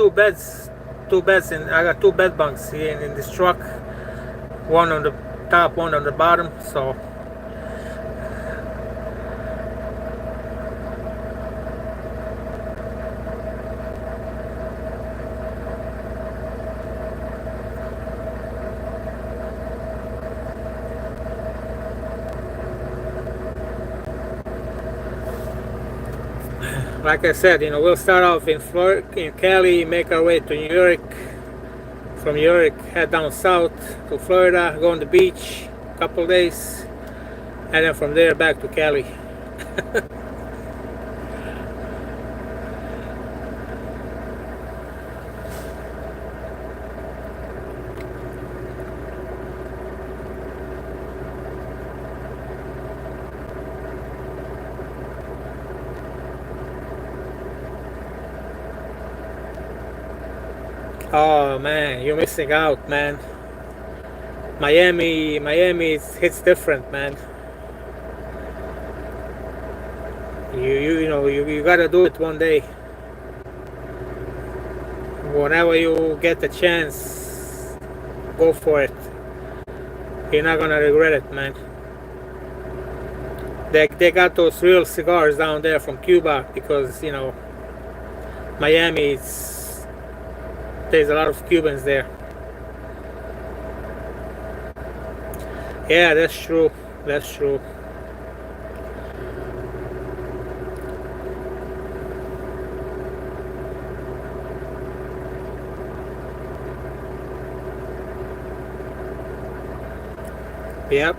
beds, I got two bed bunks here in this truck. One on the top, one on the bottom. So like I said, we'll start off in Cali, make our way to New York. From New York, head down south to Florida, go on the beach a couple days, and then from there back to Cali. Oh man, you're missing out, man. Miami hits different, man. You gotta do it one day. Whenever you get the chance, go for it. You're not gonna regret it, man. They got those real cigars down there from Cuba because Miami, there's a lot of Cubans there. Yeah, that's true. That's true. Yep.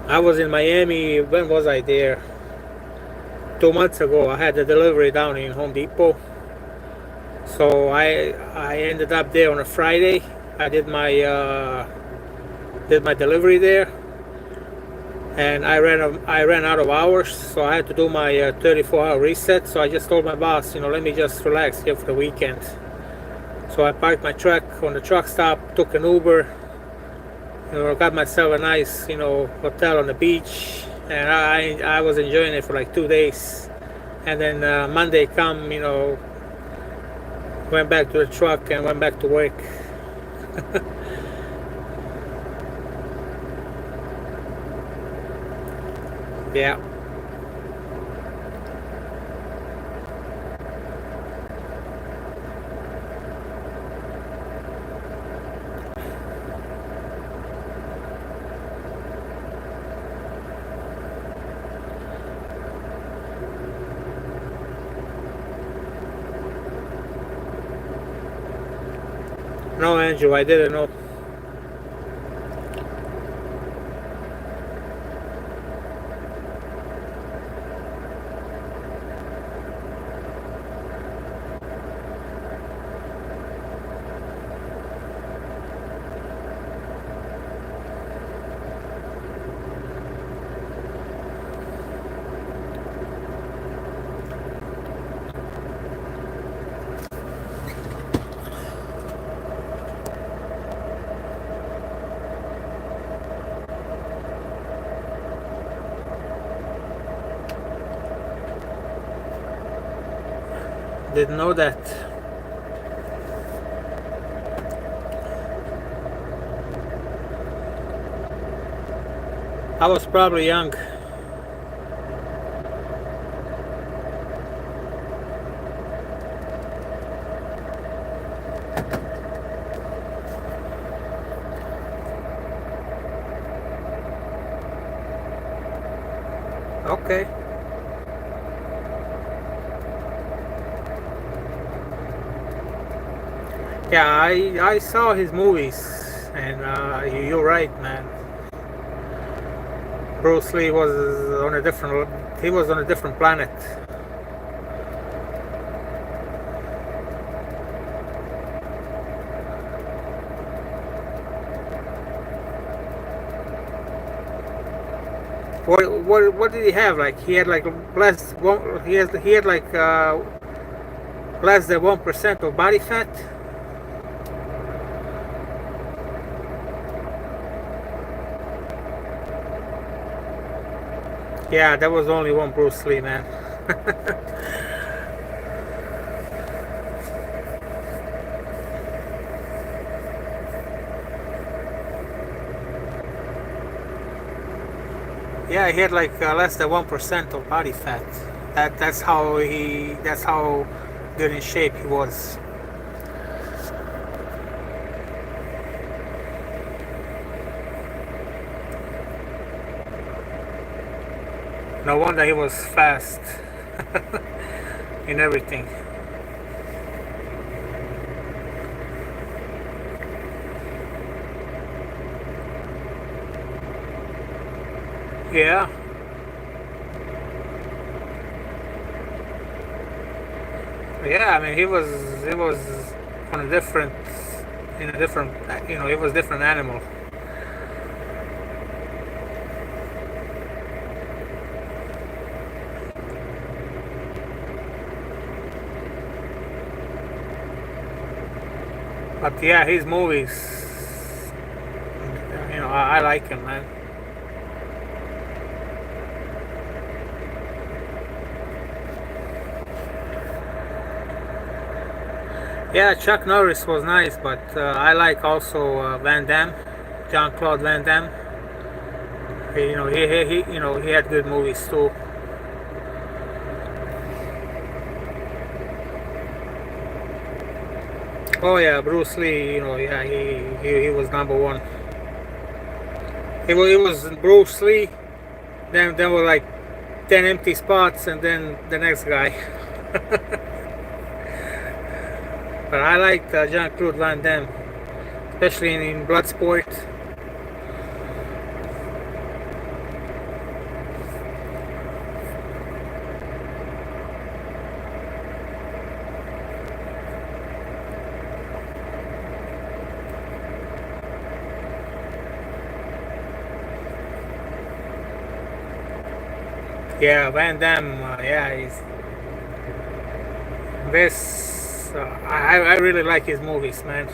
I was in Miami. When was I there? 2 months ago. I had a delivery down in Home Depot. So I ended up there on a Friday. I did my delivery there, and I ran out of hours, so I had to do my 34-hour reset. So I just told my boss, let me just relax here for the weekend. So I parked my truck on the truck stop, took an Uber, got myself a nice hotel on the beach, and I was enjoying it for like 2 days. And then Monday come, went back to the truck and went back to work. Yeah. No, Andrew, I didn't know. Didn't know that. I was probably young. Okay. Yeah, I saw his movies, and you're right, man. Bruce Lee was on a different. He was on a different planet. What did he have? Like he had like less one. He had like less than 1% of body fat. Yeah, that was only one Bruce Lee, man. Yeah, he had like less than 1% of body fat. That's how good in shape he was. No wonder he was fast in everything. Yeah, yeah. I mean, he was on a different in a different he was a different animal. But yeah, his movies, I like him, man. Yeah, Chuck Norris was nice, but I like also Van Damme, Jean-Claude Van Damme. He had good movies too. Oh yeah, Bruce Lee. Yeah, he was number one. It was Bruce Lee. Then there were like 10 empty spots, and then the next guy. But I liked Jean-Claude Van Damme, especially in Bloodsport. Yeah, Van Damme. Yeah, he's this. I really like his movies, man.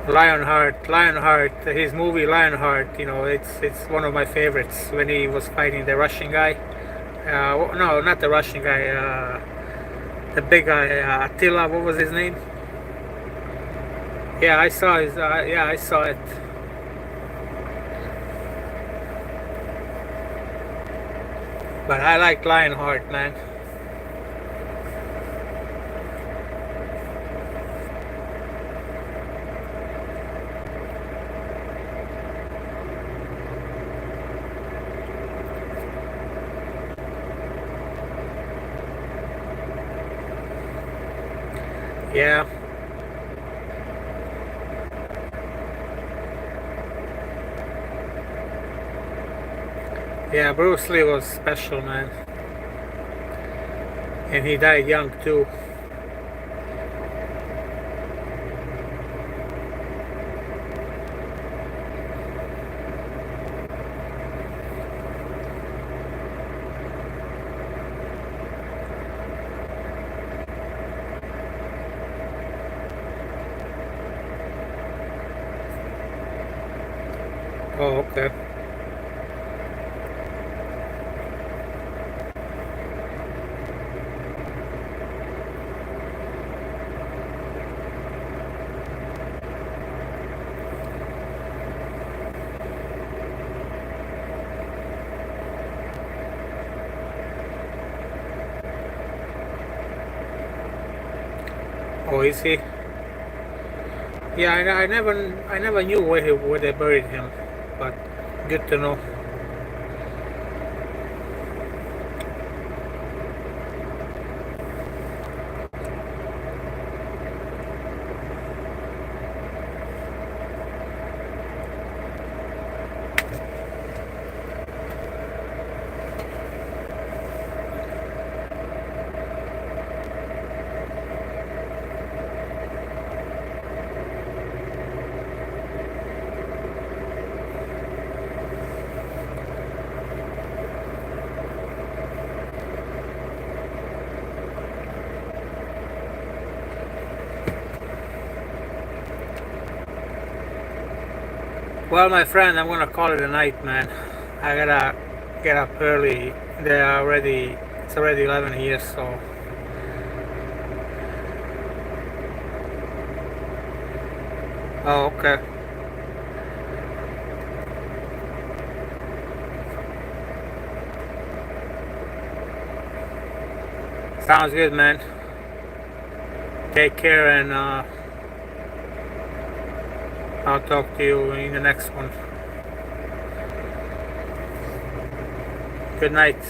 Lionheart, his movie Lionheart. It's one of my favorites when he was fighting the Russian guy. No, not the Russian guy. The big guy, Attila. What was his name? Yeah, I saw his. Yeah, I saw it. But I like Lionheart, man. Yeah, yeah. Bruce Lee was special, man, and he died young too. Oh, okay. Oh, is he? Yeah, I never knew where they buried him, but good to know. Well, my friend, I'm gonna call it a night, man. I gotta get up early. They are already. It's already 11 here, so. Oh, okay. Sounds good, man. Take care, and I'll talk to you in the next one. Good night.